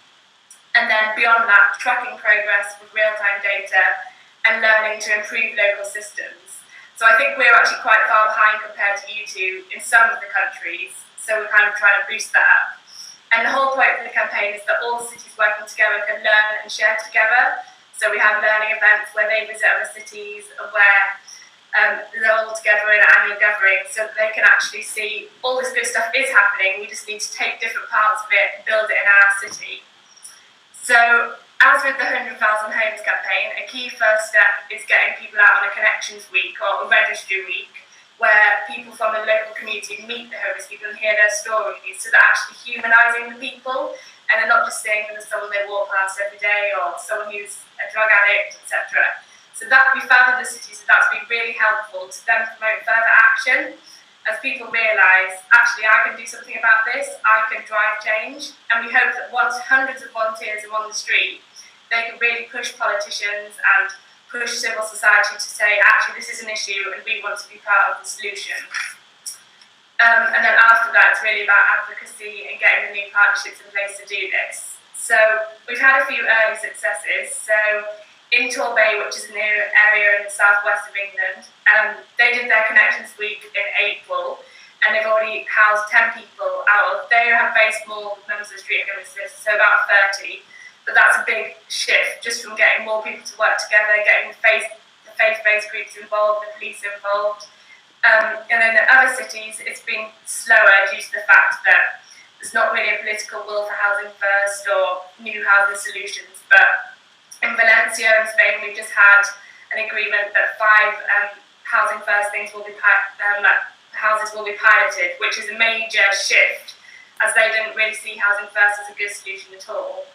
And then beyond that, tracking progress with real-time data and learning to improve local systems. So I think we're actually quite far behind compared to you two in some of the countries, so we're kind of trying to boost that up. And the whole point of the campaign is that all the cities working together can learn and share together. So we have learning events where they visit other cities and where they're all together in an annual gathering, so that they can actually see all this good stuff is happening. We just need to take different parts of it and build it in our city. So as with the 100,000 Homes campaign, a key first step is getting people out on a Connections Week or a Registry Week, where people from the local community meet the homeless people and hear their stories, so they're actually humanising the people, and they're not just seeing them as someone they walk past every day or someone who's a drug addict, etc. So that we found in the cities that's been really helpful to then promote further action, as people realise, actually, I can do something about this, I can drive change, and we hope that once hundreds of volunteers are on the street, they can really push politicians and push civil society to say, actually, this is an issue and we want to be part of the solution. And then after that, it's really about advocacy and getting the new partnerships in place to do this. So we've had a few early successes. So in Torbay, which is an area in the southwest of England, they did their Connections Week in April, and they've already housed 10 people out of, they have very small numbers of street homelessness, so about 30. But that's a big shift, just from getting more people to work together, getting the faith-based groups involved, the police involved. And then in other cities, it's been slower due to the fact that there's not really a political will for housing first or new housing solutions. But in Valencia and Spain, we've just had an agreement that 5 housing first things will be houses will be piloted, which is a major shift, as they didn't really see housing first as a good solution at all.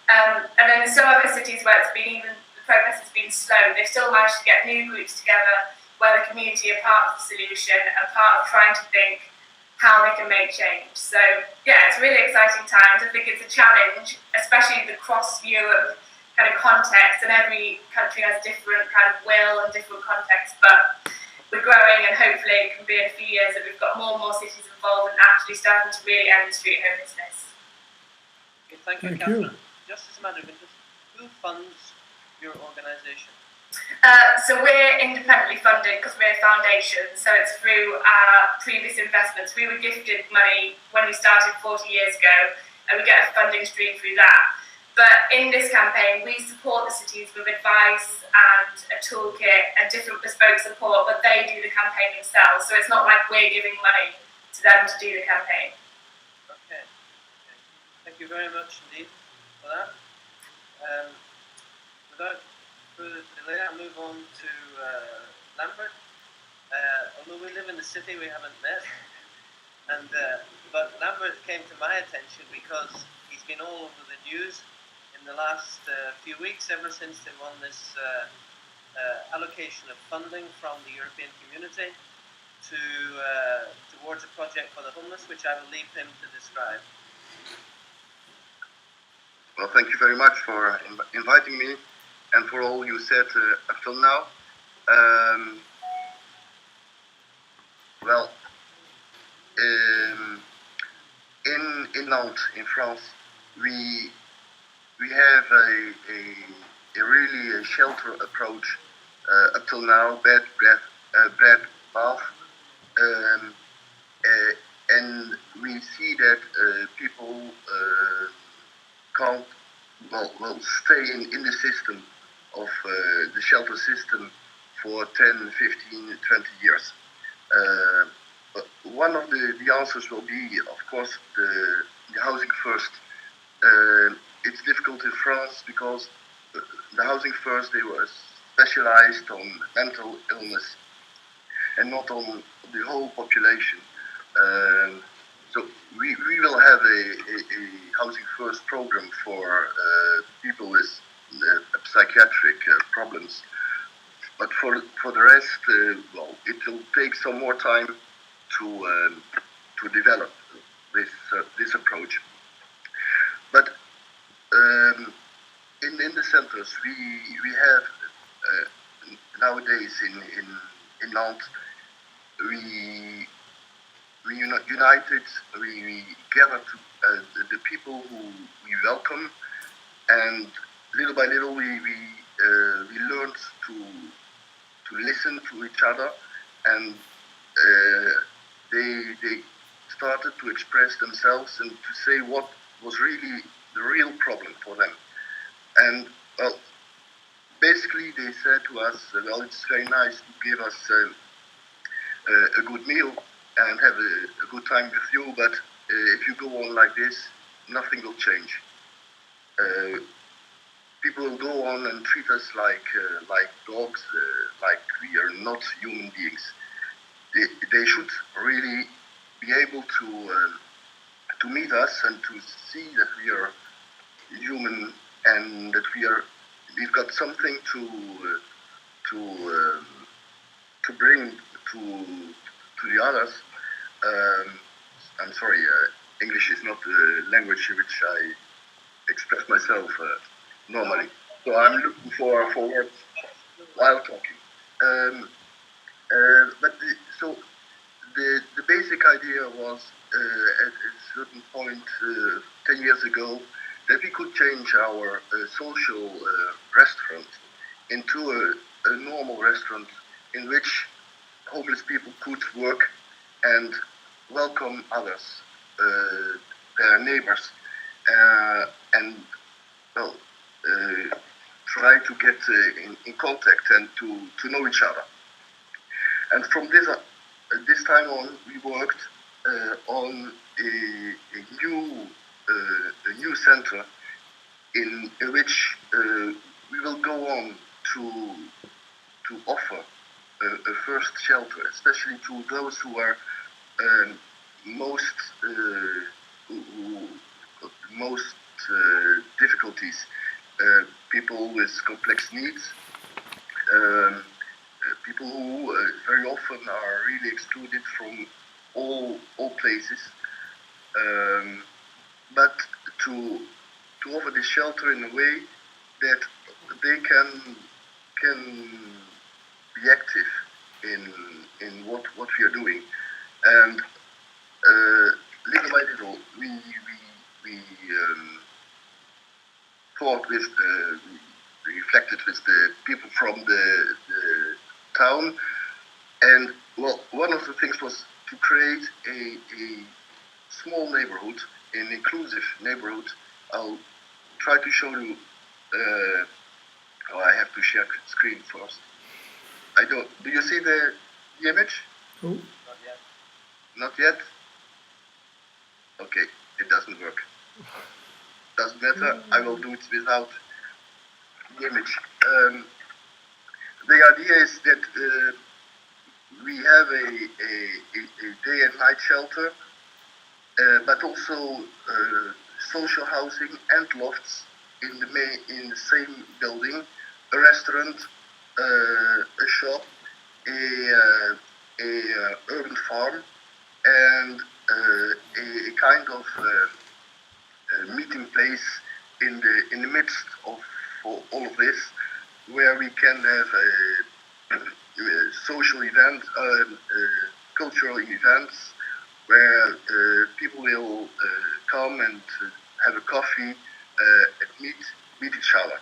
And then in some other cities where the progress has been slow, they've still managed to get new groups together where the community are part of the solution and part of trying to think how they can make change. So yeah, it's really exciting times. I think it's a challenge, especially the cross-Europe kind of context, and every country has different kind of will and different context, but we're growing, and hopefully it can be in a few years that we've got more and more cities involved and actually starting to really end street homelessness. Okay, thank you, Kathryn. Just as a matter of interest, who funds your organisation? So we're independently funded because we're a foundation, so it's through our previous investments. We were gifted money when we started 40 years ago, and we get a funding stream through that. But in this campaign, we support the cities with advice and a toolkit and different bespoke support, but they do the campaign themselves. So it's not like we're giving money to them to do the campaign. Okay. Thank you very much indeed for that. Without further delay, I'll move on to Lambert. Although we live in the city, we haven't met. But Lambert came to my attention because he's been all over the news in the last few weeks, ever since they won this allocation of funding from the European Community towards a project for the homeless, which I will leave him to describe. Well, thank you very much for inviting me and for all you said up till now. Well, in Nantes, in France, we have a really shelter approach up till now, bed, bath, and we see that people can't stay in the system of the shelter system for 10, 15, 20 years. But one of the answers will be, of course, the housing first. It's difficult in France because the housing first, they were specialized on mental illness and not on the whole population. So we will have a housing first program for people with psychiatric problems. But for the rest, well, it will take some more time to develop this approach. But in the centers, we have nowadays in Nantes, we united, we gather the people who we welcome, and little by little we learned to listen to each other, and they started to express themselves and to say what was really the real problem for them. And well, basically they said to us, well, it's very nice to give us a good meal and have a good time with you, but if you go on like this, nothing will change. People will go on and treat us like dogs, like we are not human beings. They should really be able to meet us and to see that we are human and that we've got something to bring to the others. I'm sorry, English is not the language in which I express myself normally. So I'm looking for words while talking. So the basic idea was at a certain point 10 years ago that we could change our social restaurant into a normal restaurant in which homeless people could work and welcome others, their neighbors, and well, try to get in contact and to know each other. And from this time on, we worked on a new center in which we will go on to offer a first shelter, especially to those who are most difficulties, people with complex needs, people who very often are really excluded from all places, but to offer this shelter in a way that they can be active in what we are doing. And little by little, we thought with we reflected with the people from the town, and well, one of the things was to create a small neighborhood, an inclusive neighborhood. I'll try to show you. I have to share screen first. I don't. Do you see the image? Oh. Not yet. Not yet? Okay, it doesn't work. Doesn't matter, I will do it without the image. The idea is that we have a day and night shelter, but also social housing and lofts in the same building, a restaurant, a shop, a urban farm, and a kind of meeting place in the midst of all of this, where we can have social events, cultural events, where people will come and have a coffee and meet each other.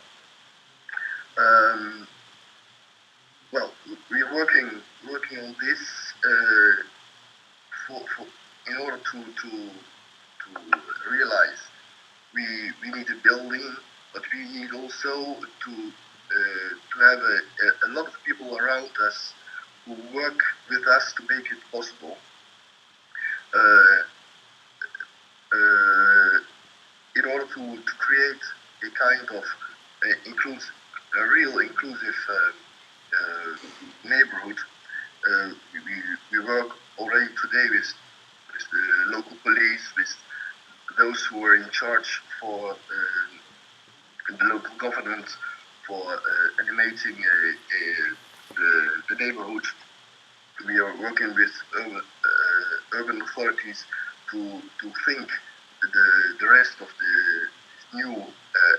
Well, we're working on this in order to realize we need a building, but we need also to have a lot of people around us who work with us to make it possible. In order to create a kind of a real inclusive neighborhood, we work already today with the local police, with those who are in charge for the local government, for animating the neighborhood. We are working with urban authorities to think the rest of the new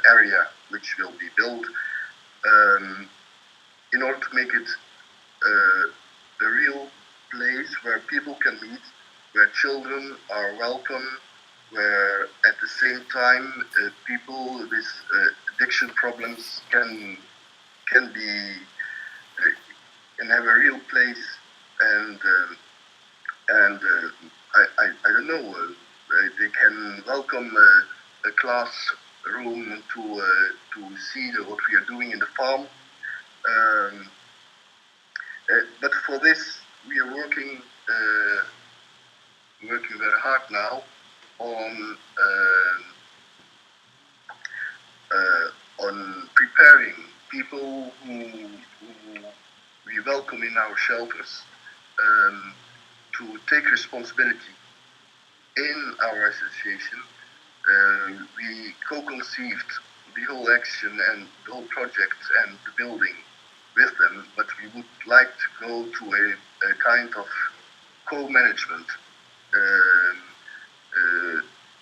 area which will be built, in order to make it a real place where people can meet, where children are welcome, where at the same time people with addiction problems can have a real place, and I don't know, they can welcome a classroom to see what we are doing in the farm. But for this, we are working very hard now on preparing people who we welcome in our shelters to take responsibility in our association. We co-conceived the whole action and the whole project and the building with them, but we would like to go to a kind of co-management.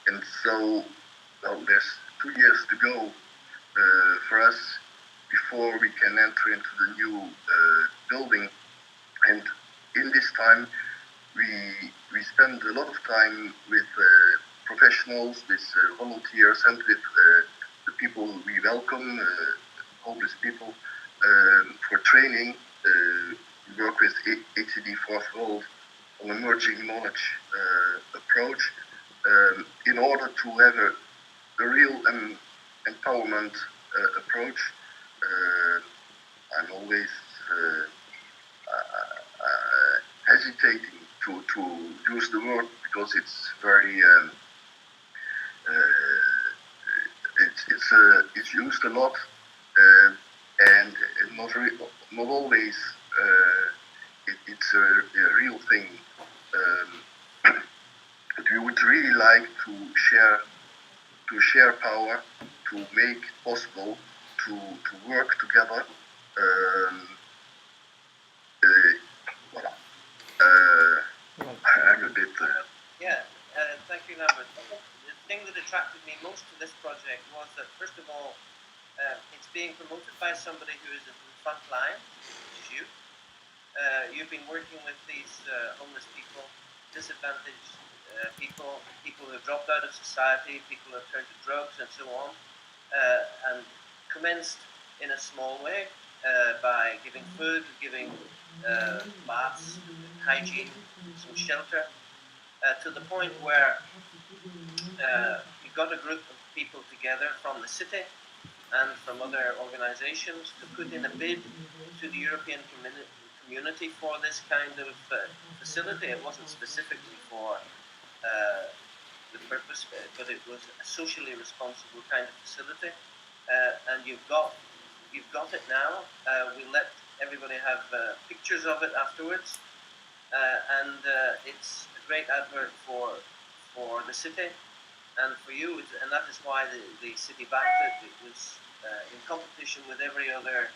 And so, well, there's 2 years to go for us before we can enter into the new building. And in this time, we spend a lot of time with professionals, with volunteers, and with the people we welcome, homeless people, for training. We work with HCD Fourth World on emerging knowledge approach, in order to have a real empowerment approach. I'm always hesitating to use the word because it's very it's used a lot, and not always it's a real thing. But we would really like to share power, to make it possible to work together. Voilà. I'm a bit. Thank you, Lambert. The thing that attracted me most to this project was that, first of all, it's being promoted by somebody who is in the front line, which is you. You've been working with these homeless people, disadvantaged people who have dropped out of society, people who have turned to drugs and so on, and commenced in a small way by giving food, giving baths, hygiene, some shelter, to the point where you got a group of people together from the city and from other organizations to put in a bid to the European community for this kind of facility. It wasn't specifically for the purpose, but it was a socially responsible kind of facility, and you've got it now. We'll let everybody have pictures of it afterwards, and it's a great advert for the city and for you, and that is why the city backed it. It was in competition with every other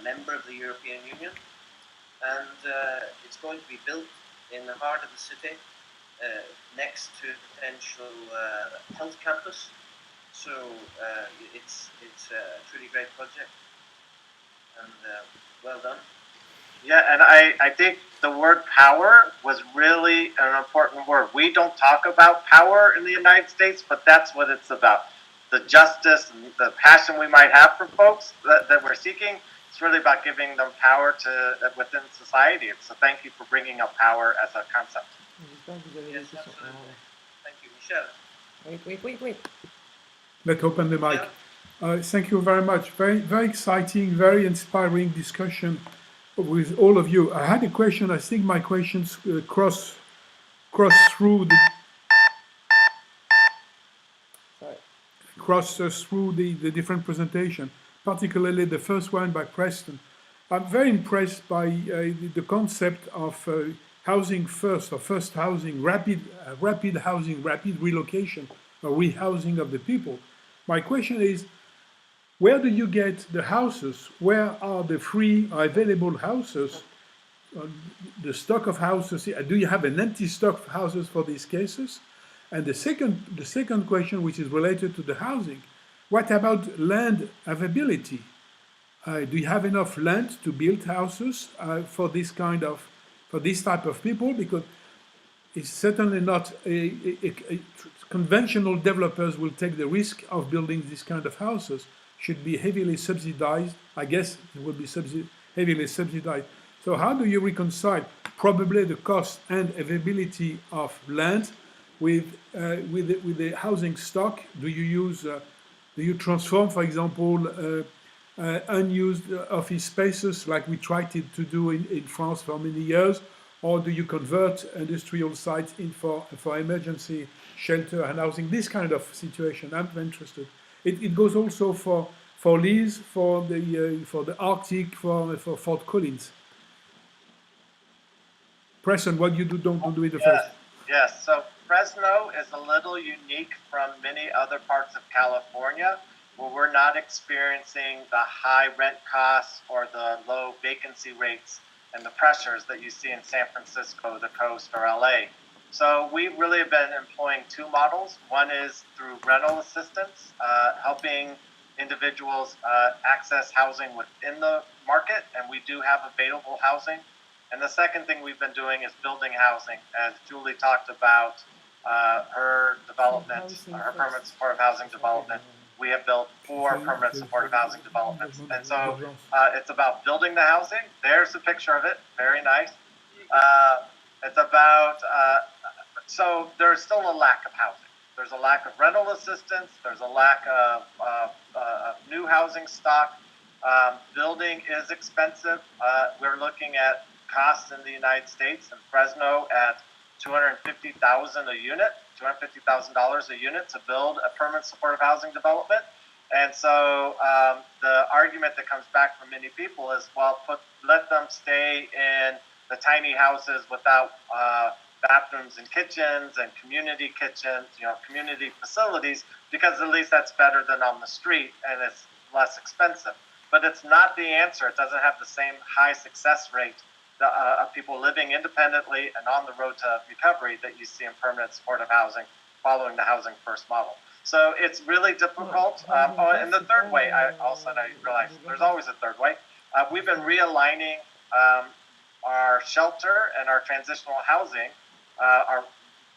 member of the European Union, and it's going to be built in the heart of the city, next to a potential health campus. So it's a truly great project, and well done. Yeah, and I think the word power was really an important word. We don't talk about power in the United States, but that's what it's about. The justice and the passion we might have for folks that we're seeking, it's really about giving them power to within society. So thank you for bringing up power as a concept. Yes, absolutely. Thank you, Michel. Wait. Let's open the mic. Thank you very much. Very exciting, very inspiring discussion with all of you. I had a question. I think my questions cross through the different presentation, particularly the first one by Preston. I'm very impressed by the concept of housing first, or first housing, rapid housing, rapid relocation, or rehousing of the people. My question is, where do you get the houses? Where are the free or available houses? The stock of houses, do you have an empty stock of houses for these cases? And the second question, which is related to the housing, what about land availability? Do you have enough land to build houses for this type of people? Because it's certainly not conventional developers will take the risk of building this kind of houses. Should be heavily subsidized. I guess it will be heavily subsidized. So how do you reconcile probably the cost and availability of land with the housing stock? Do you transform, for example, unused office spaces like we tried to do in France for many years, or do you convert industrial sites for emergency shelter and housing? This kind of situation, I'm interested. It goes also for Leeds, for the Arctic, for Fort Collins. Preston, what you don't do it first. Yes. So Fresno is a little unique from many other parts of California, where we're not experiencing the high rent costs or the low vacancy rates and the pressures that you see in San Francisco, the coast, or LA. So we really have been employing two models. One is through rental assistance, helping individuals access housing within the market, and we do have available housing. And the second thing we've been doing is building housing, as Julie talked about her development, her permanent supportive housing development. We have built 4 permanent supportive housing developments. And so it's about building the housing. There's a picture of it, very nice. It's about, so there's still a lack of housing. There's a lack of rental assistance. There's a lack of new housing stock. Building is expensive. We're looking at costs in the United States and Fresno at $250,000 a unit, $250,000 a unit to build a permanent supportive housing development. And so the argument that comes back from many people is, well, let them stay in the tiny houses without bathrooms and kitchens and community kitchens, community facilities, because at least that's better than on the street and it's less expensive. But it's not the answer. It doesn't have the same high success rate of people living independently and on the road to recovery that you see in permanent supportive housing following the housing first model. So it's really difficult. And the third way, I realized there's always a third way. We've been realigning our shelter and our transitional housing, our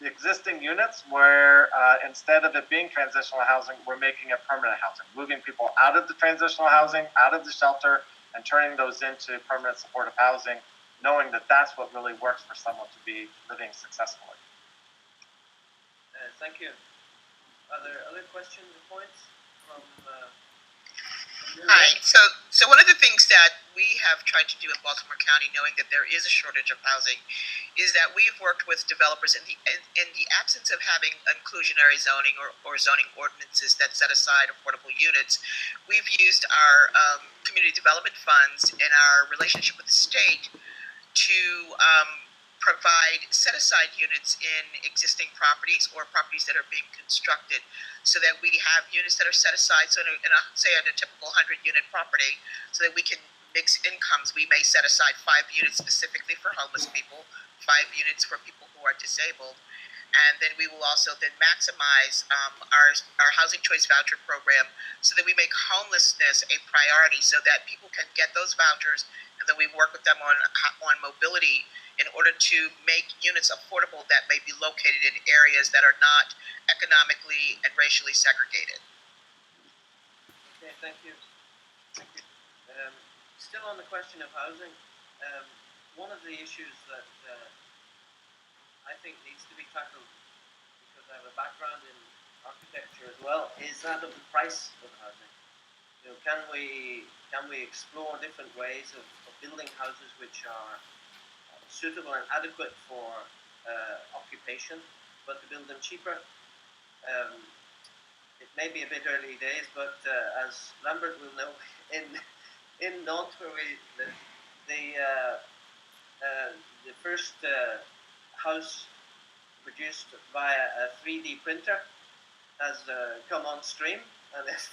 existing units where instead of it being transitional housing, we're making it permanent housing, moving people out of the transitional housing, out of the shelter, and turning those into permanent supportive housing, knowing that that's what really works for someone to be living successfully. Thank you. Are there other questions or points from Hi. So one of the things that we have tried to do in Baltimore County, knowing that there is a shortage of housing, is that we have worked with developers in the absence of having inclusionary zoning or zoning ordinances that set aside affordable units. We've used our community development funds and our relationship with the state to provide set-aside units in existing properties or properties that are being constructed, so that we have units that are set aside, so in a typical 100-unit property, so that we can mixed incomes, we may set aside 5 units specifically for homeless people, 5 units for people who are disabled. And then we will also then maximize our housing choice voucher program so that we make homelessness a priority so that people can get those vouchers, and then we work with them on mobility in order to make units affordable that may be located in areas that are not economically and racially segregated. Okay, thank you. Thank you. Still on the question of housing, one of the issues that I think needs to be tackled, because I have a background in architecture as well, is that of the price of housing. You know, can we explore different ways of building houses which are suitable and adequate for occupation, but to build them cheaper? It may be a bit early days, but as Lambert will know, in Nantes, where we live, the first house produced via a 3D printer has come on stream, and it's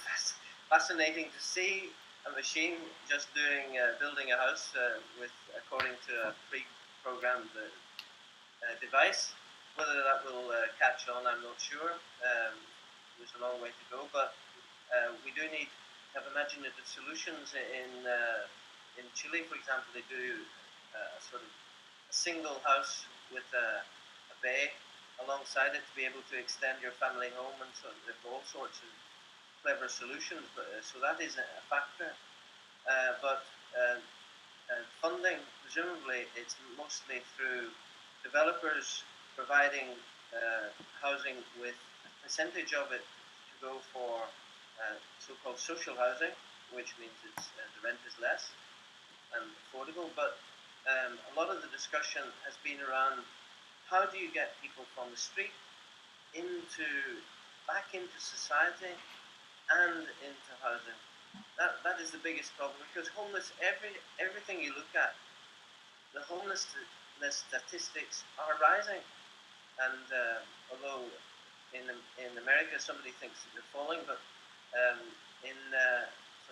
fascinating to see a machine just building a house according to a pre-programmed device. Whether that will catch on, I'm not sure. There's a long way to go, but we do need to have imaginative solutions. In Chile, for example, they do sort of a single house with a bay alongside it to be able to extend your family home, and so there's all sorts of clever solutions. So that is a factor. But funding, presumably, it's mostly through developers providing housing with a percentage of it to go for so-called social housing, which means the rent is less and affordable. But a lot of the discussion has been around how do you get people from the street back into society and into housing. That is the biggest problem, because everything you look at, the homelessness statistics are rising, and although in America somebody thinks they're falling, but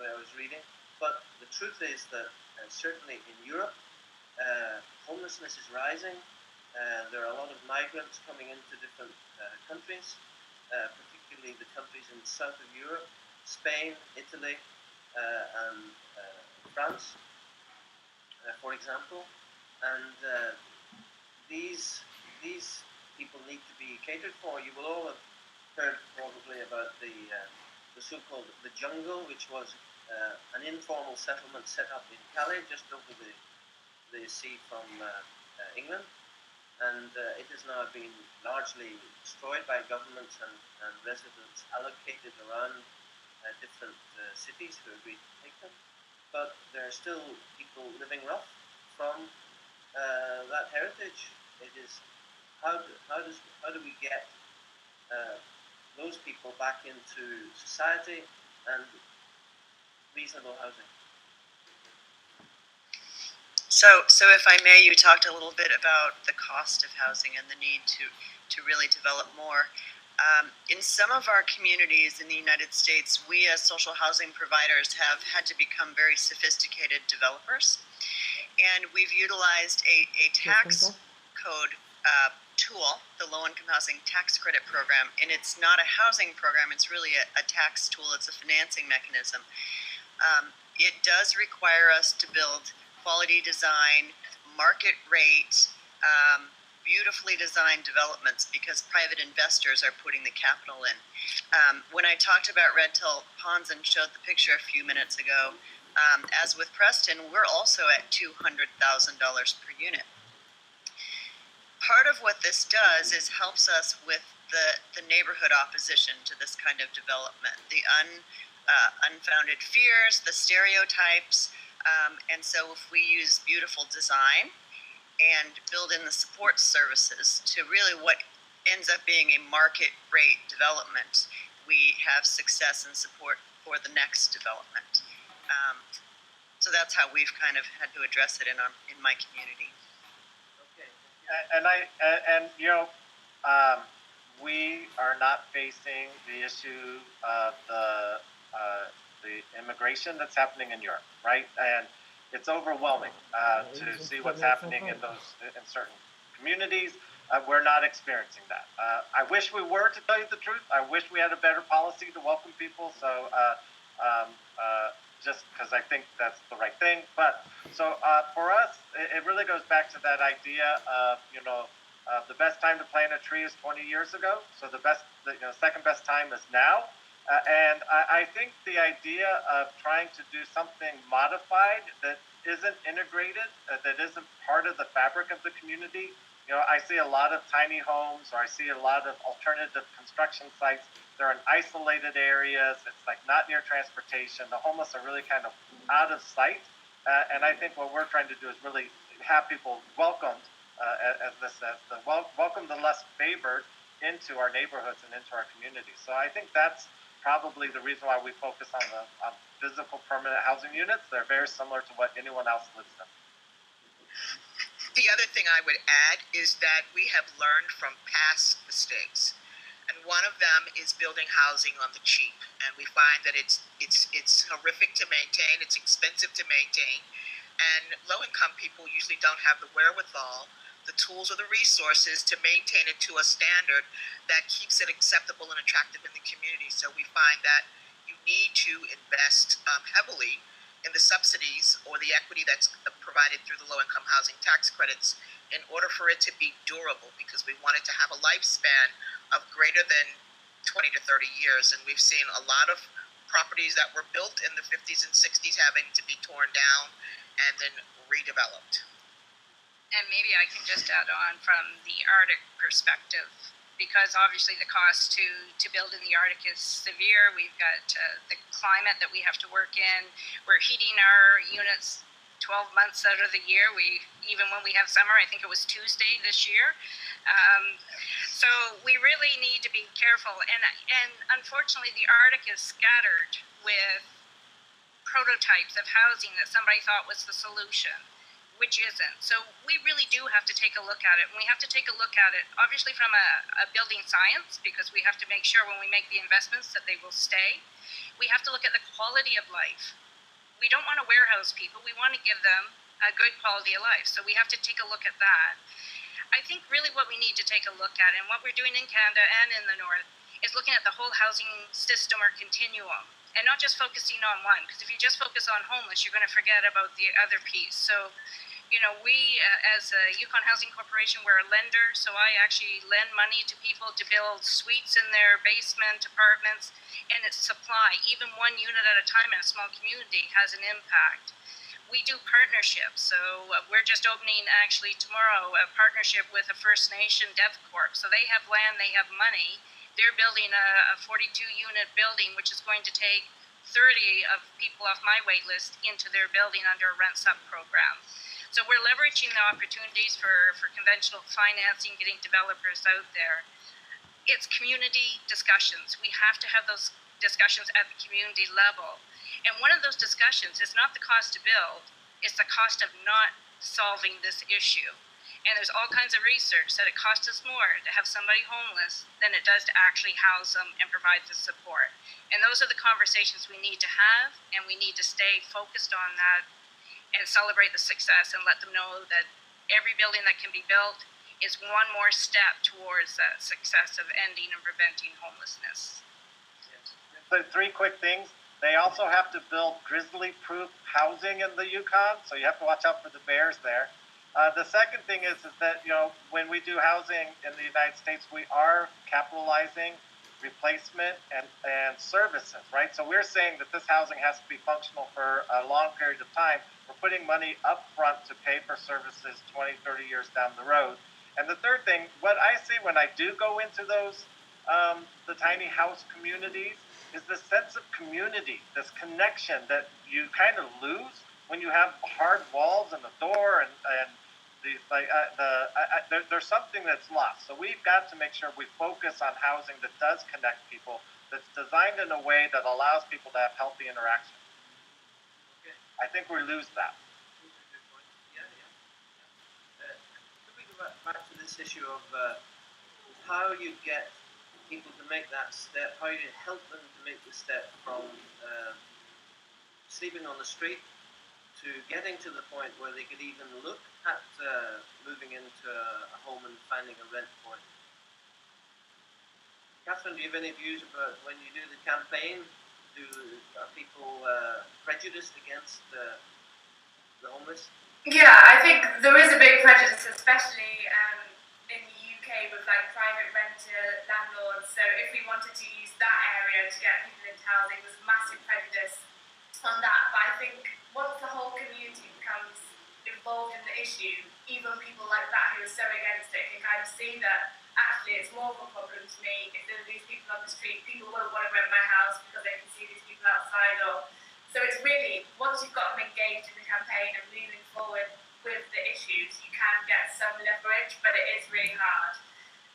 I was reading, but the truth is that certainly in Europe, homelessness is rising. There are a lot of migrants coming into different countries, particularly the countries in the south of Europe, Spain, Italy, and France, for example. And these people need to be catered for. You will all have heard probably about the so-called the jungle, which was an informal settlement set up in Calais, just over the sea from England. And it has now been largely destroyed by governments and residents allocated around different cities who agreed to take them. But there are still people living rough from that heritage. It is how do we get those people back into society and reasonable housing? So if I may, you talked a little bit about the cost of housing and the need to really develop more. In some of our communities in the United States, we as social housing providers have had to become very sophisticated developers. And we've utilized a tax code tool, the Low-Income Housing Tax Credit Program. And it's not a housing program, it's really a tax tool, it's a financing mechanism. It does require us to build quality design, market rate, beautifully designed developments, because private investors are putting the capital in. When I talked about Red Tail Ponds and showed the picture a few minutes ago, as with Preston, we're also at $200,000 per unit. Part of what this does is helps us with the neighborhood opposition to this kind of development, the unfounded fears, the stereotypes. And so if we use beautiful design and build in the support services to really what ends up being a market rate development, we have success and support for the next development. So that's how we've kind of had to address it in my community. Okay. We are not facing the issue of the immigration that's happening in Europe, right? And it's overwhelming to see what's happening in certain communities. We're not experiencing that. I wish we were, to tell you the truth. I wish we had a better policy to welcome people. So just because I think that's the right thing. But so for us, it really goes back to that idea of, the best time to plant a tree is 20 years ago. So the second best time is now. And I think the idea of trying to do something modified that isn't integrated, that isn't part of the fabric of the community. I see a lot of tiny homes, or I see a lot of alternative construction sites. They're in isolated areas. It's like not near transportation. The homeless are really kind of out of sight. And I think what we're trying to do is really have people welcomed, welcome the less favored into our neighborhoods and into our communities. So I think that's probably the reason why we focus on physical permanent housing units. They're very similar to what anyone else lives in. The other thing I would add is that we have learned from past mistakes, and one of them is building housing on the cheap. And we find that it's horrific to maintain, it's expensive to maintain, and low-income people usually don't have the wherewithal, the tools, or the resources to maintain it to a standard that keeps it acceptable and attractive in the community. So we find that you need to invest heavily in the subsidies or the equity that's provided through the low-income housing tax credits in order for it to be durable, because we want it to have a lifespan of greater than 20 to 30 years. And we've seen a lot of properties that were built in the 50s and 60s having to be torn down and then redeveloped. And maybe I can just add on from the Arctic perspective, because obviously the cost to build in the Arctic is severe. We've got the climate that we have to work in. We're heating our units 12 months out of the year. Even when we have summer, I think it was Tuesday this year. So we really need to be careful. And unfortunately, the Arctic is scattered with prototypes of housing that somebody thought was the solution, which isn't. So we really do have to take a look at it. And we have to take a look at it, obviously, from a building science, because we have to make sure when we make the investments that they will stay. We have to look at the quality of life. We don't want to warehouse people. We want to give them a good quality of life. So we have to take a look at that. I think really what we need to take a look at, and what we're doing in Canada and in the North, is looking at the whole housing system or continuum, and not just focusing on one. Because if you just focus on homeless, you're going to forget about the other piece. So we, as a Yukon Housing Corporation, we're a lender, so I actually lend money to people to build suites in their basement apartments, and it's supply. Even one unit at a time in a small community has an impact. We do partnerships, so we're just opening actually tomorrow a partnership with a First Nation Dev Corp. So they have land, they have money. They're building a 42-unit building, which is going to take 30 of people off my wait list into their building under a rent-up program. So we're leveraging the opportunities for conventional financing, getting developers out there. It's community discussions. We have to have those discussions at the community level. And one of those discussions is not the cost to build, it's the cost of not solving this issue. And there's all kinds of research that it costs us more to have somebody homeless than it does to actually house them and provide the support. And those are the conversations we need to have, and we need to stay focused on that and celebrate the success and let them know that every building that can be built is one more step towards that success of ending and preventing homelessness. So 3 quick things. They also have to build grizzly-proof housing in the Yukon, so you have to watch out for the bears there. The second thing is that, when we do housing in the United States, we are capitalizing replacement and services, right? So we're saying that this housing has to be functional for a long period of time. We're putting money up front to pay for services 20, 30 years down the road. And the third thing, what I see when I do go into those, the tiny house communities, is this sense of community, this connection that you kind of lose when you have hard walls and the door and there's something that's lost. So we've got to make sure we focus on housing that does connect people, that's designed in a way that allows people to have healthy interaction. Okay. I think we lose that. Good point. Yeah. Could we go back to this issue of how you get people to make that step, how you help them to make the step from sleeping on the street to getting to the point where they could even look at moving into a home and finding a rent for it. Kathryn, do you have any views about when you do the campaign? Are people prejudiced against the homeless? Yeah, I think there is a big prejudice, especially in the UK with like private renter landlords. So if we wanted to use that area to get people into housing, there's massive prejudice on that. But I think once the whole community becomes involved in the issue, even people like that who are so against it can kind of see that actually it's more of a problem to me if there are these people on the street. People won't want to rent my house because they can see these people outside. So it's really, once you've got them engaged in the campaign and moving forward with the issues, you can get some leverage, but it is really hard.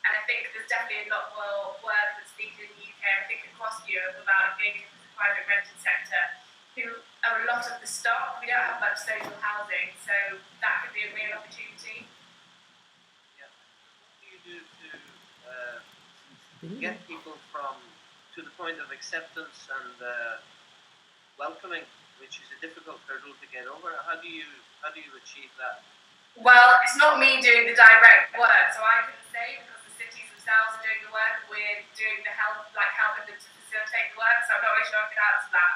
And I think there's definitely a lot more work that's needed in the UK, I think across Europe, about engaging with the private rented sector, who are a lot of the stock. We don't have much social housing, so that could be a real opportunity. Yeah. What do you do to get people to the point of acceptance and welcoming, which is a difficult hurdle to get over? How do you achieve that? Well, it's not me doing the direct work, so I couldn't say, because the cities themselves are doing the work. We're doing the helping them to facilitate the work. So I'm not really sure I can answer that.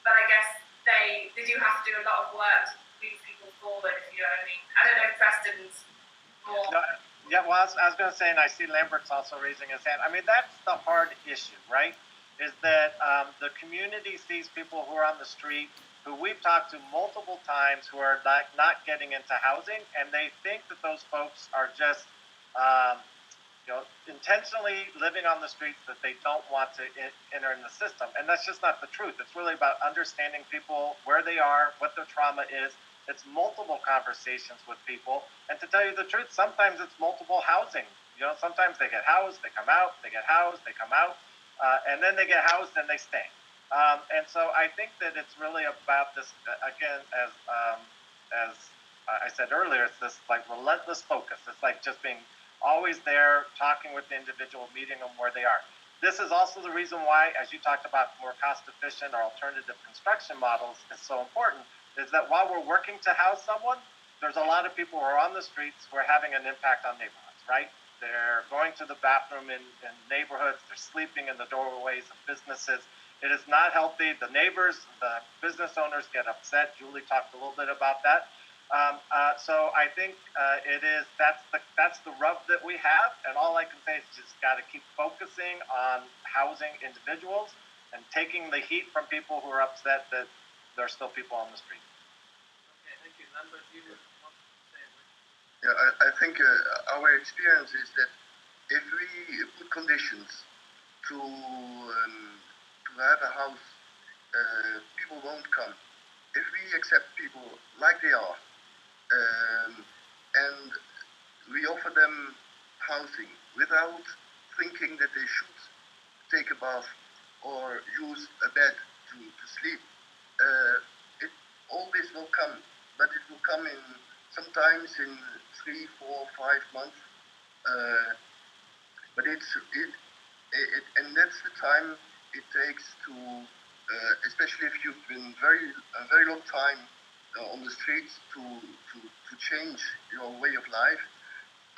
But I guess they do have to do a lot of work to move people forward, if you know what I mean. I don't know if Preston's more. No, yeah, well, I was going to say, and I see Lambert's also raising his hand. I mean, that's the hard issue, right? Is that the community sees people who are on the street, who we've talked to multiple times, who are not getting into housing, and they think that those folks are just intentionally living on the streets, that they don't want to enter in the system. And that's just not the truth. It's really about understanding people, where they are, what their trauma is. It's multiple conversations with people. And to tell you the truth, sometimes it's multiple housing. Sometimes they get housed, they come out, they get housed, they come out. And then they get housed and they stay. And so I think that it's really about this, again, as I said earlier, it's this like relentless focus. It's like just being always there, talking with the individual, meeting them where they are. This is also the reason why, as you talked about, more cost-efficient or alternative construction models is so important, is that while we're working to house someone, there's a lot of people who are on the streets who are having an impact on neighborhoods, right? They're going to the bathroom in neighborhoods. They're sleeping in the doorways of businesses. It is not healthy. The neighbors, the business owners get upset. Julie talked a little bit about that. So I think that's the rub that we have. And all I can say is just got to keep focusing on housing individuals and taking the heat from people who are upset that there are still people on the street. Okay, thank you. Lambert, you want to say it? Yeah, I think our experience is that if we put conditions to have a house, people won't come. If we accept people like they are, and we offer them housing without thinking that they should take a bath or use a bed to sleep, all this will come, but it will come in sometimes in 3, 4, 5 months. But and that's the time it takes to, especially if you've been a very long time on the streets, to change your way of life.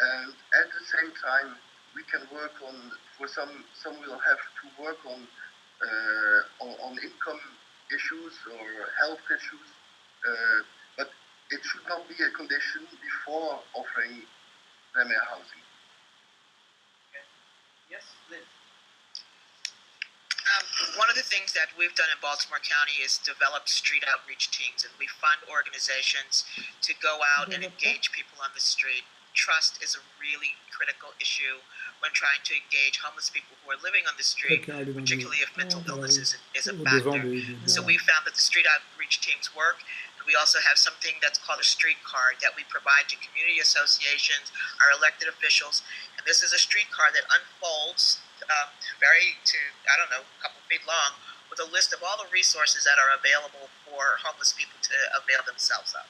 And at the same time, we can work on, for some will have to work on income issues or health issues, but it should not be a condition before offering them a housing. Okay. Yes, Liz. One of the things that we've done in Baltimore County is develop street outreach teams, and we fund organizations to go out and engage people on the street. Trust is a really critical issue when trying to engage homeless people who are living on the street, particularly if mental illness is a factor. So we found that the street outreach teams work. And we also have something that's called a street card that we provide to community associations, our elected officials. And this is a street card that unfolds a couple feet long, with a list of all the resources that are available for homeless people to avail themselves of.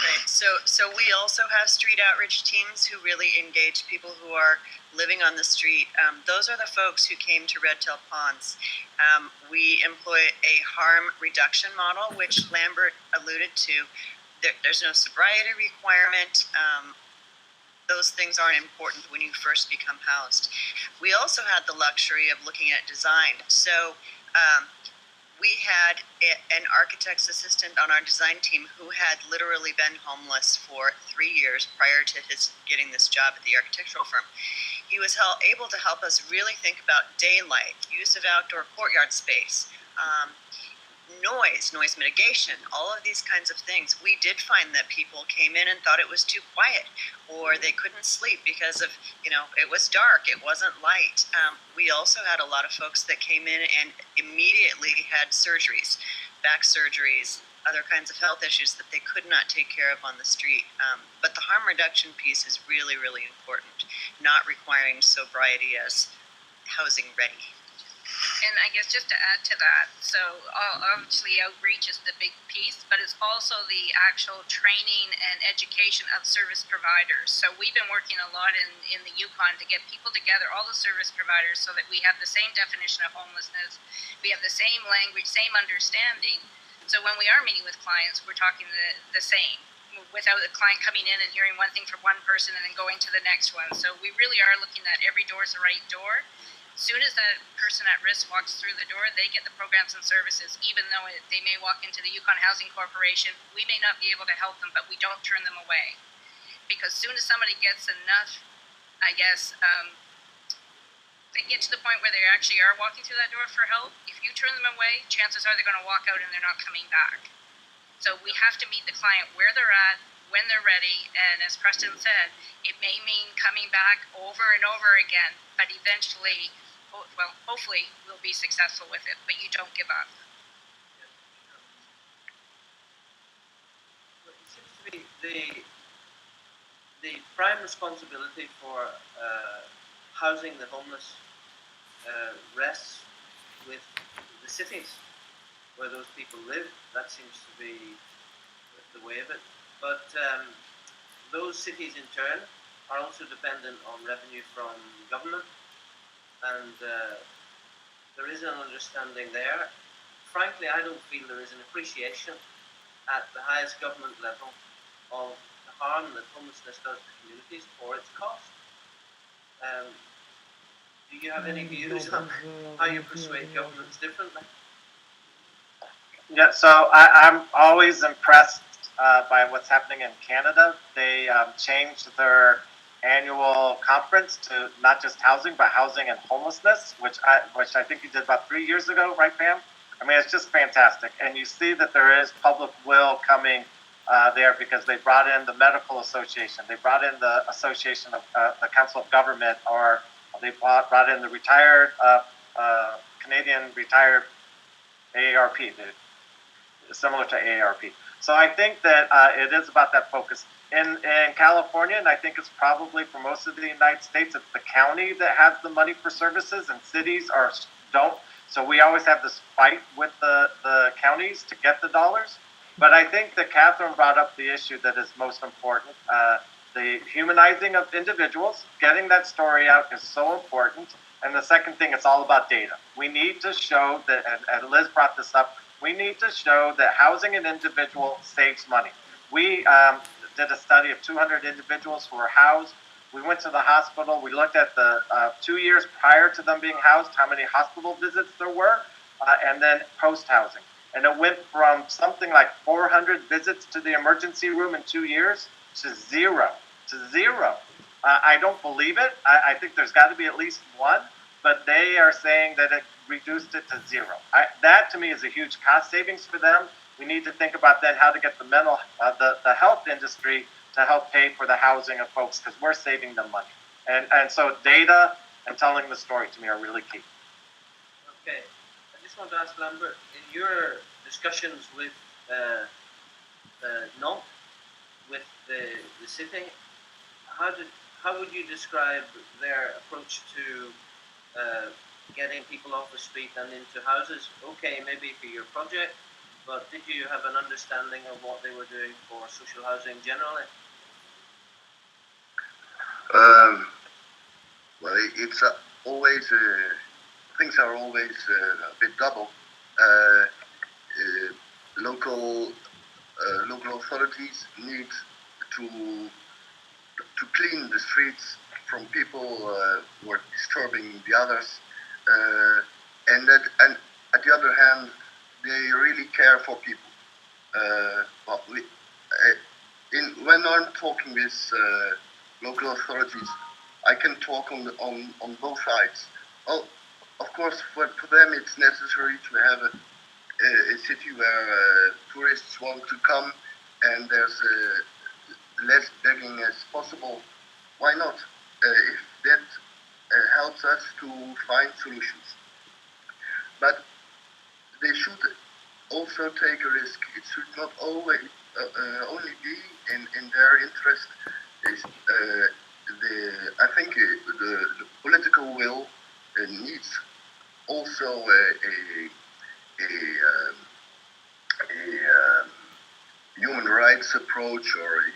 Right. So we also have street outreach teams who really engage people who are living on the street. Those are the folks who came to Red Tail Ponts. We employ a harm reduction model, which Lambert alluded to. There's no sobriety requirement. Those things aren't important when you first become housed. We also had the luxury of looking at design. So we had an architect's assistant on our design team who had literally been homeless for 3 years prior to his getting this job at the architectural firm. He was able to help us really think about daylight, use of outdoor courtyard space, noise mitigation, all of these kinds of things. We did find that people came in and thought it was too quiet, or they couldn't sleep because of, it was dark, it wasn't light. We also had a lot of folks that came in and immediately had surgeries, back surgeries, other kinds of health issues that they could not take care of on the street. But the harm reduction piece is really, really important, not requiring sobriety as housing ready. And I guess just to add to that, so obviously outreach is the big piece, but it's also the actual training and education of service providers. So we've been working a lot in the Yukon to get people together, all the service providers, so that we have the same definition of homelessness, we have the same language, same understanding. So when we are meeting with clients, we're talking the same, without the client coming in and hearing one thing from one person and then going to the next one. So we really are looking at every door is the right door. As soon as that person at risk walks through the door, they get the programs and services, even though they may walk into the Yukon Housing Corporation. We may not be able to help them, but we don't turn them away. Because as soon as somebody gets enough, I guess, they get to the point where they actually are walking through that door for help, if you turn them away, chances are they're going to walk out and they're not coming back. So we have to meet the client where they're at, when they're ready, and as Preston said, it may mean coming back over and over again, but eventually, well, hopefully we'll be successful with it, but you don't give up. Well, it seems to me the prime responsibility for housing the homeless rests with the cities where those people live. That seems to be the way of it. But those cities in turn are also dependent on revenue from government, and there is an understanding there. Frankly, I don't feel there is an appreciation at the highest government level of the harm that homelessness does to communities or its cost. Do you have any views on how you persuade governments differently? Yeah, so I'm always impressed by what's happening in Canada. They changed their annual conference to not just housing, but housing and homelessness, which I think you did about 3 years ago, right, Pam? I mean, it's just fantastic. And you see that there is public will coming there because they brought in the Medical Association, they brought in the Association of the Council of Government, or they brought in the retired Canadian retired AARP, similar to AARP. So I think that it is about that focus. In California, and I think it's probably for most of the United States, it's the county that has the money for services and cities don't. So we always have this fight with the counties to get the dollars. But I think that Kathryn brought up the issue that is most important. The humanizing of individuals, getting that story out is so important. And the second thing, it's all about data. We need to show that, and Liz brought this up, we need to show that housing an individual saves money. We did a study of 200 individuals who were housed. We went to the hospital. We looked at the 2 years prior to them being housed, how many hospital visits there were, and then post-housing. And it went from something like 400 visits to the emergency room in 2 years to zero. I don't believe it. I think there's got to be at least one, but they are saying that it reduced it to zero. That to me is a huge cost savings for them. We need to think about then how to get the the health industry to help pay for the housing of folks, because we're saving them money. And so data and telling the story to me are really key. Okay, I just want to ask Lambert, in your discussions with Nantes, with the city, how would you describe their approach to getting people off the street and into houses? Okay, maybe for your project, but did you have an understanding of what they were doing for social housing generally? Well, it's always, things are always a bit double. Local local authorities need to clean the streets from people who are disturbing the others, and at the other hand, they really care for people. When I'm talking with local authorities, I can talk on both sides. Well, of course, for them it's necessary to have a city where tourists want to come and there's less begging as possible. Why not? If that helps us to find solutions. But they should also take a risk. It should not always only be in their interest. I think the political will needs also a human rights approach or a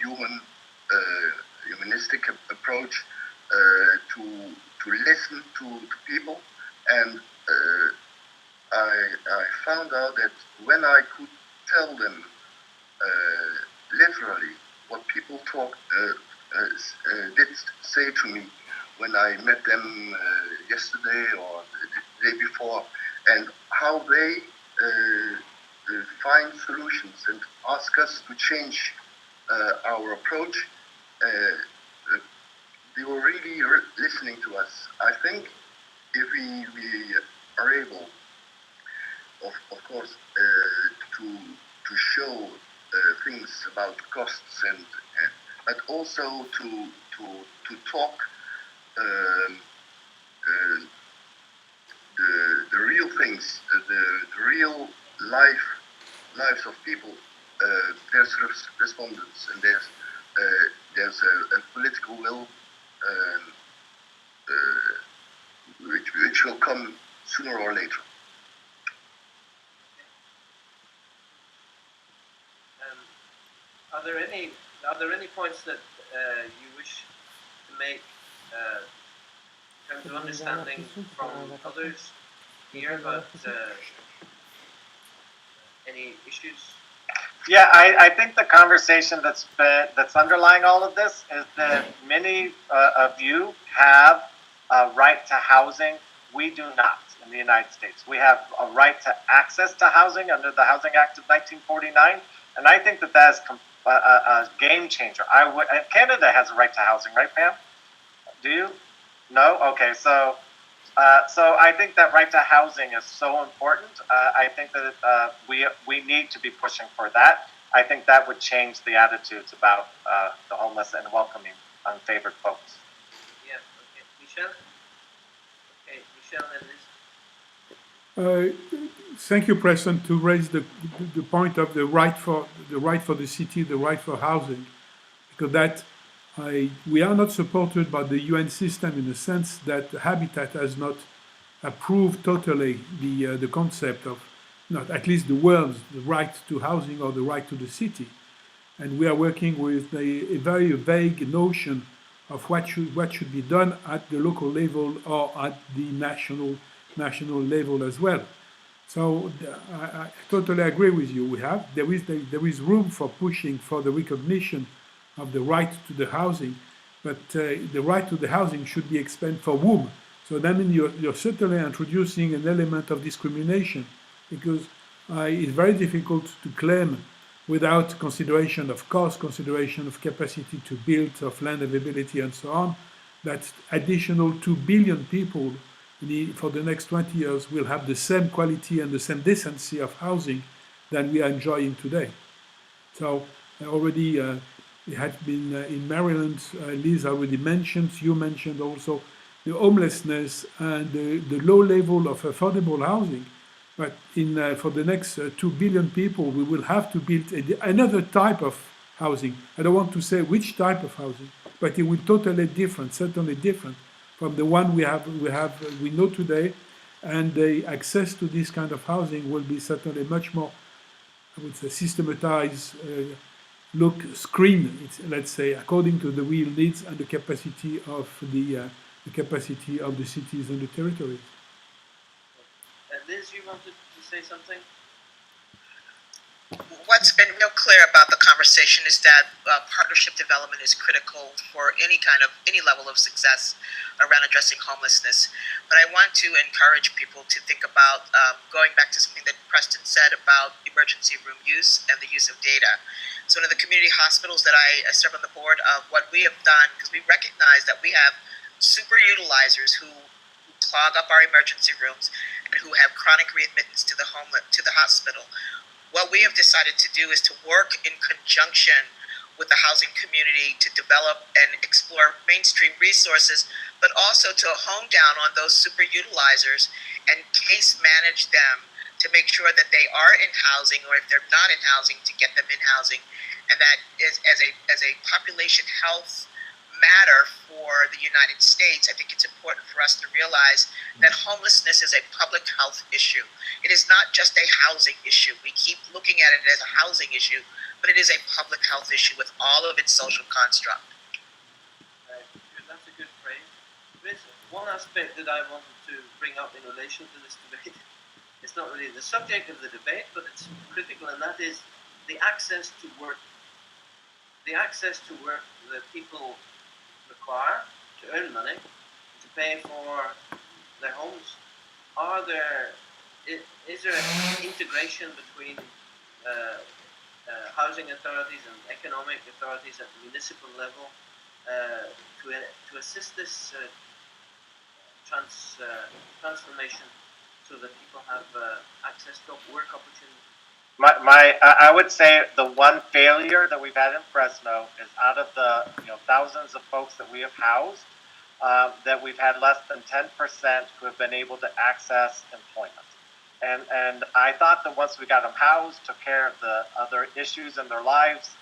humanistic approach to listen to people. And I found out that when I could tell them literally what people did say to me when I met them yesterday or the day before, and how they find solutions and ask us to change our approach, they were really listening to us. I think if we are able, of course, to show things about costs but also to talk the real things, the real lives of people. There's respondents, and there's a political will which will come sooner or later. Are there any points that you wish to make in terms of understanding from others here about any issues? Yeah, I think the conversation that's underlying all of this is that many of you have a right to housing. We do not in the United States. We have a right to access to housing under the Housing Act of 1949, and I think that is a game changer. Canada has a right to housing, right, Pam? Do you? No? Okay, so I think that right to housing is so important. I think that we need to be pushing for that. I think that would change the attitudes about the homeless and welcoming unfavored folks. Yeah. Okay, Michel. Okay, Michel and Liz. Thank you, Preston, to raise the point of the right for the city, the right for housing, because we are not supported by the UN system in the sense that Habitat has not approved totally the concept of, not at least the words, the right to housing or the right to the city, and we are working with a very vague notion of what should be done at the local level or at the national level as well. So I totally agree with you. There is room for pushing for the recognition of the right to the housing, but the right to the housing should be expanded for whom? So that means you're certainly introducing an element of discrimination, because it's very difficult to claim without consideration of cost, consideration of capacity to build, of land availability and so on, that additional 2 billion people for the next 20 years will have the same quality and the same decency of housing than we are enjoying today. So already it had been in Maryland, Liz already mentioned, you mentioned also the homelessness and the low level of affordable housing. But for the next 2 billion people, we will have to build another type of housing. I don't want to say which type of housing, but it will totally different, certainly different from the one we know today, and the access to this kind of housing will be certainly much more, I would say, systematized, let's say, according to the real needs and the capacity of the cities and the territories. Liz, you wanted to say something? what's been real clear about the conversation is that partnership development is critical for any level of success around addressing homelessness. But I want to encourage people to think about going back to something that Preston said about emergency room use and the use of data. So in the community hospitals that I serve on the board of, what we have done, because we recognize that we have super utilizers who clog up our emergency rooms and who have chronic readmittance to the hospital. What we have decided to do is to work in conjunction with the housing community to develop and explore mainstream resources, but also to hone down on those super utilizers and case manage them to make sure that they are in housing, or if they're not in housing, to get them in housing. And that is as a population health matter for the United States, I think it's important for us to realize that homelessness is a public health issue. It is not just a housing issue. We keep looking at it as a housing issue, but it is a public health issue with all of its social construct. That's a good phrase. There's one aspect that I wanted to bring up in relation to this debate. It's not really the subject of the debate, but it's critical, and that is the access to work. The access to work that people require to earn money, to pay for their homes. Is there an integration between housing authorities and economic authorities at the municipal level to assist this transformation so that people have access to work opportunities? I would say the one failure that we've had in Fresno is out of the thousands of folks that we have housed, that we've had less than 10% who have been able to access employment. And I thought that once we got them housed, took care of the other issues in their lives,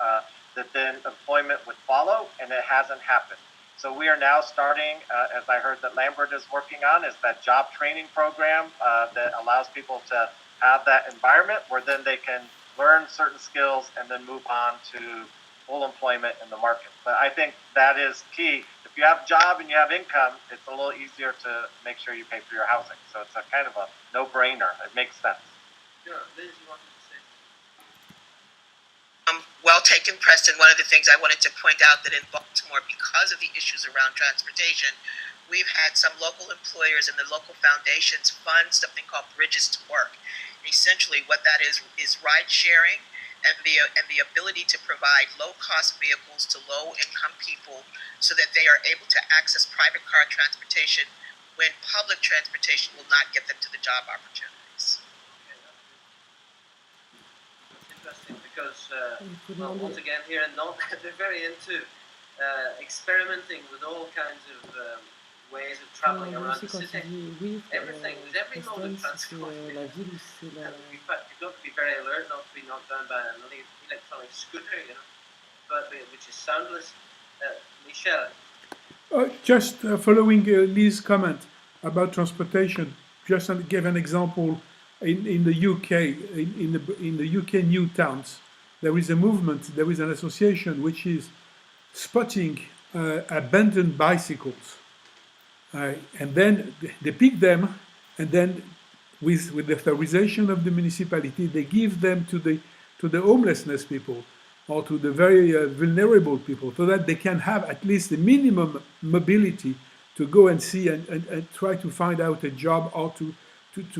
that then employment would follow, and it hasn't happened. So we are now starting, as I heard that Lambert is working on, is that job training program that allows people to have that environment where then they can learn certain skills and then move on to full employment in the market. But I think that is key. If you have a job and you have income, it's a little easier to make sure you pay for your housing. So it's a kind of a no-brainer. It makes sense. Sure. Liz, you wanted to say something? Well taken, Preston. One of the things I wanted to point out that in Baltimore, because of the issues around transportation, we've had some local employers and the local foundations fund something called Bridges to Work. And essentially what that is ride sharing and the ability to provide low-cost vehicles to low-income people so that they are able to access private car transportation when public transportation will not get them to the job opportunities. Okay, that's interesting because, once again, here in Nantes, they're very into experimenting with all kinds of ways of traveling around the city. Everything, with every mode of transport. You've got to be very alert not to be knocked down by an electronic scooter, but which is soundless. Michel. Just following Liz's comment about transportation, just to give an example, in the UK, in the UK new towns, there is a movement, there is an association which is spotting abandoned bicycles. And then they pick them, and then with the authorization of the municipality, they give them to the homelessness people or to the very vulnerable people, so that they can have at least a minimum mobility to go and see and try to find out a job, or to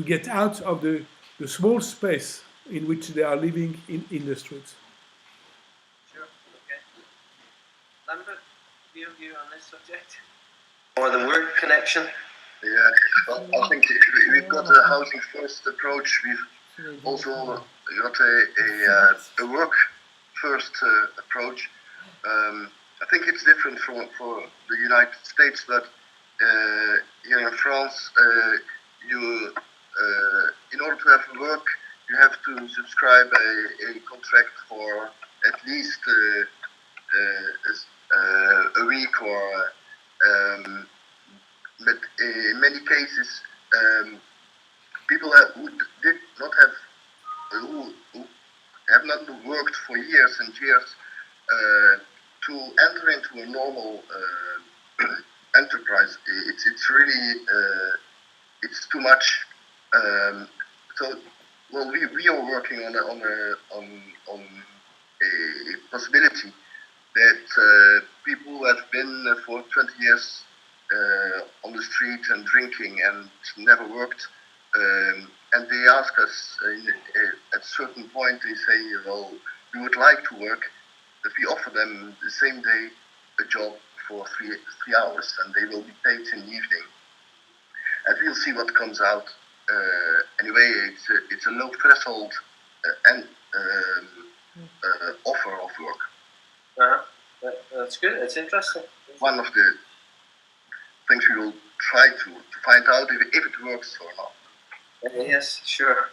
get out of the small space in which they are living in the streets. Sure, okay. Lambert, your view on this subject? Or the work connection? Yeah, well, I think we've got a housing first approach. We've also got a work first approach. I think it's different for the United States, but here in France, in order to have work, you have to subscribe a contract for at least a week or. But in many cases, people who did not who have not worked for years and years, to enter into a normal enterprise, it's really it's too much. So well, we are working on a possibility that people who have been for 20 years on the street and drinking and never worked, and they ask us at a certain point, they say, well, we would like to work, that we offer them the same day a job for three hours, and they will be paid in the evening. And we'll see what comes out. Anyway, it's a low threshold and offer of work. That's good. It's interesting. One of the things we will try to find out if it works or not. Yes, sure.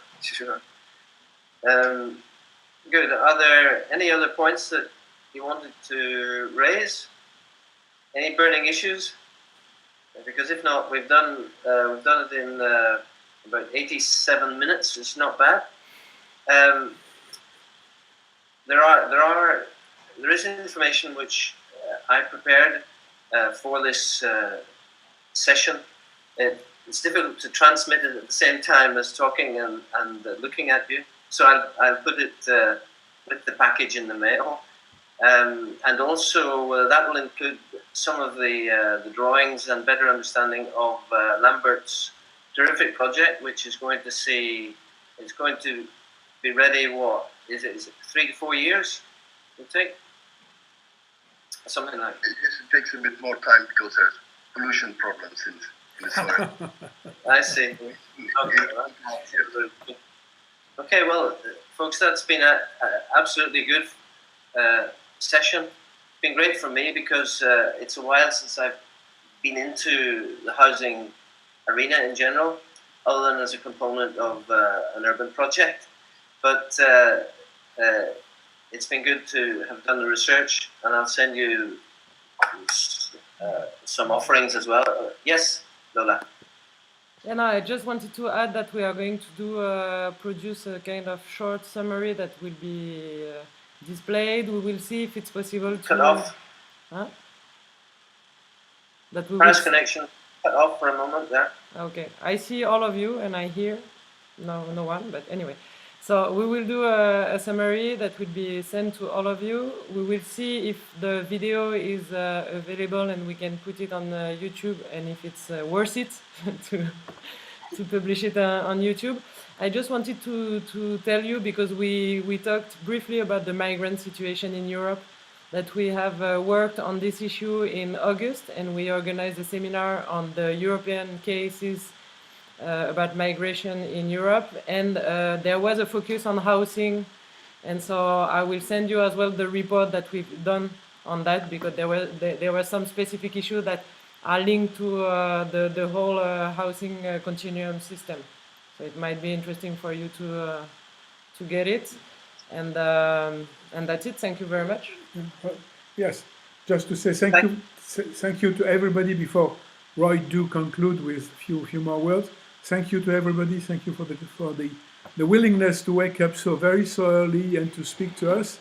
Good. Are there any other points that you wanted to raise? Any burning issues? Because if not, we've done it in about 87 minutes. It's not bad. There is information which I prepared for this session. It's difficult to transmit it at the same time as talking and looking at you. So I'll put it with the package in the mail. And also that will include some of the drawings and better understanding of Lambert's terrific project, which is going to be ready. What is it 3 to 4 years? It take something like that. It takes a bit more time because there's pollution problems in the soil. I see. Okay, well, folks, that's been a absolutely good session. It's been great for me because it's a while since I've been into the housing arena in general, other than as a component of an urban project. But it's been good to have done the research, and I'll send you some offerings as well. Yes, Lola? Yeah, no, I just wanted to add that we are going to produce a kind of short summary that will be displayed. We will see if it's possible to... Cut off. Huh? That we Press will... connection. Cut off for a moment there. Okay, I see all of you and I hear no one, but anyway. So we will do a summary that will be sent to all of you. We will see if the video is available and we can put it on YouTube, and if it's worth it to publish it on YouTube. I just wanted to tell you, because we talked briefly about the migrant situation in Europe, that we have worked on this issue in August, and we organized a seminar on the European cases about migration in Europe, and there was a focus on housing, and so I will send you as well the report that we've done on that, because there were some specific issues that are linked to the whole housing continuum system. So it might be interesting for you to get it, and that's it. Thank you very much. Yes, just to say thank you to everybody before Roy do conclude with a few more words. Thank you to everybody. Thank you for the willingness to wake up so early and to speak to us.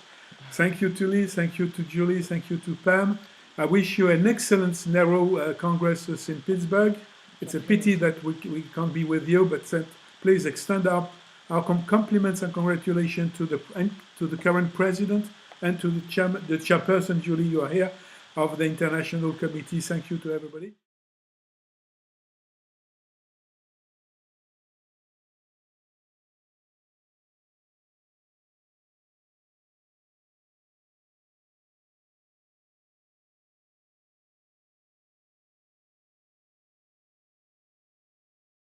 Thank you to Lee. Thank you to Julie. Thank you to Pam. I wish you an excellent NAHRO Congress in Pittsburgh. It's a pity that we can't be with you, but please extend our compliments and congratulations to the current president and to the chairperson, Julie, you are here, of the International Committee. Thank you to everybody.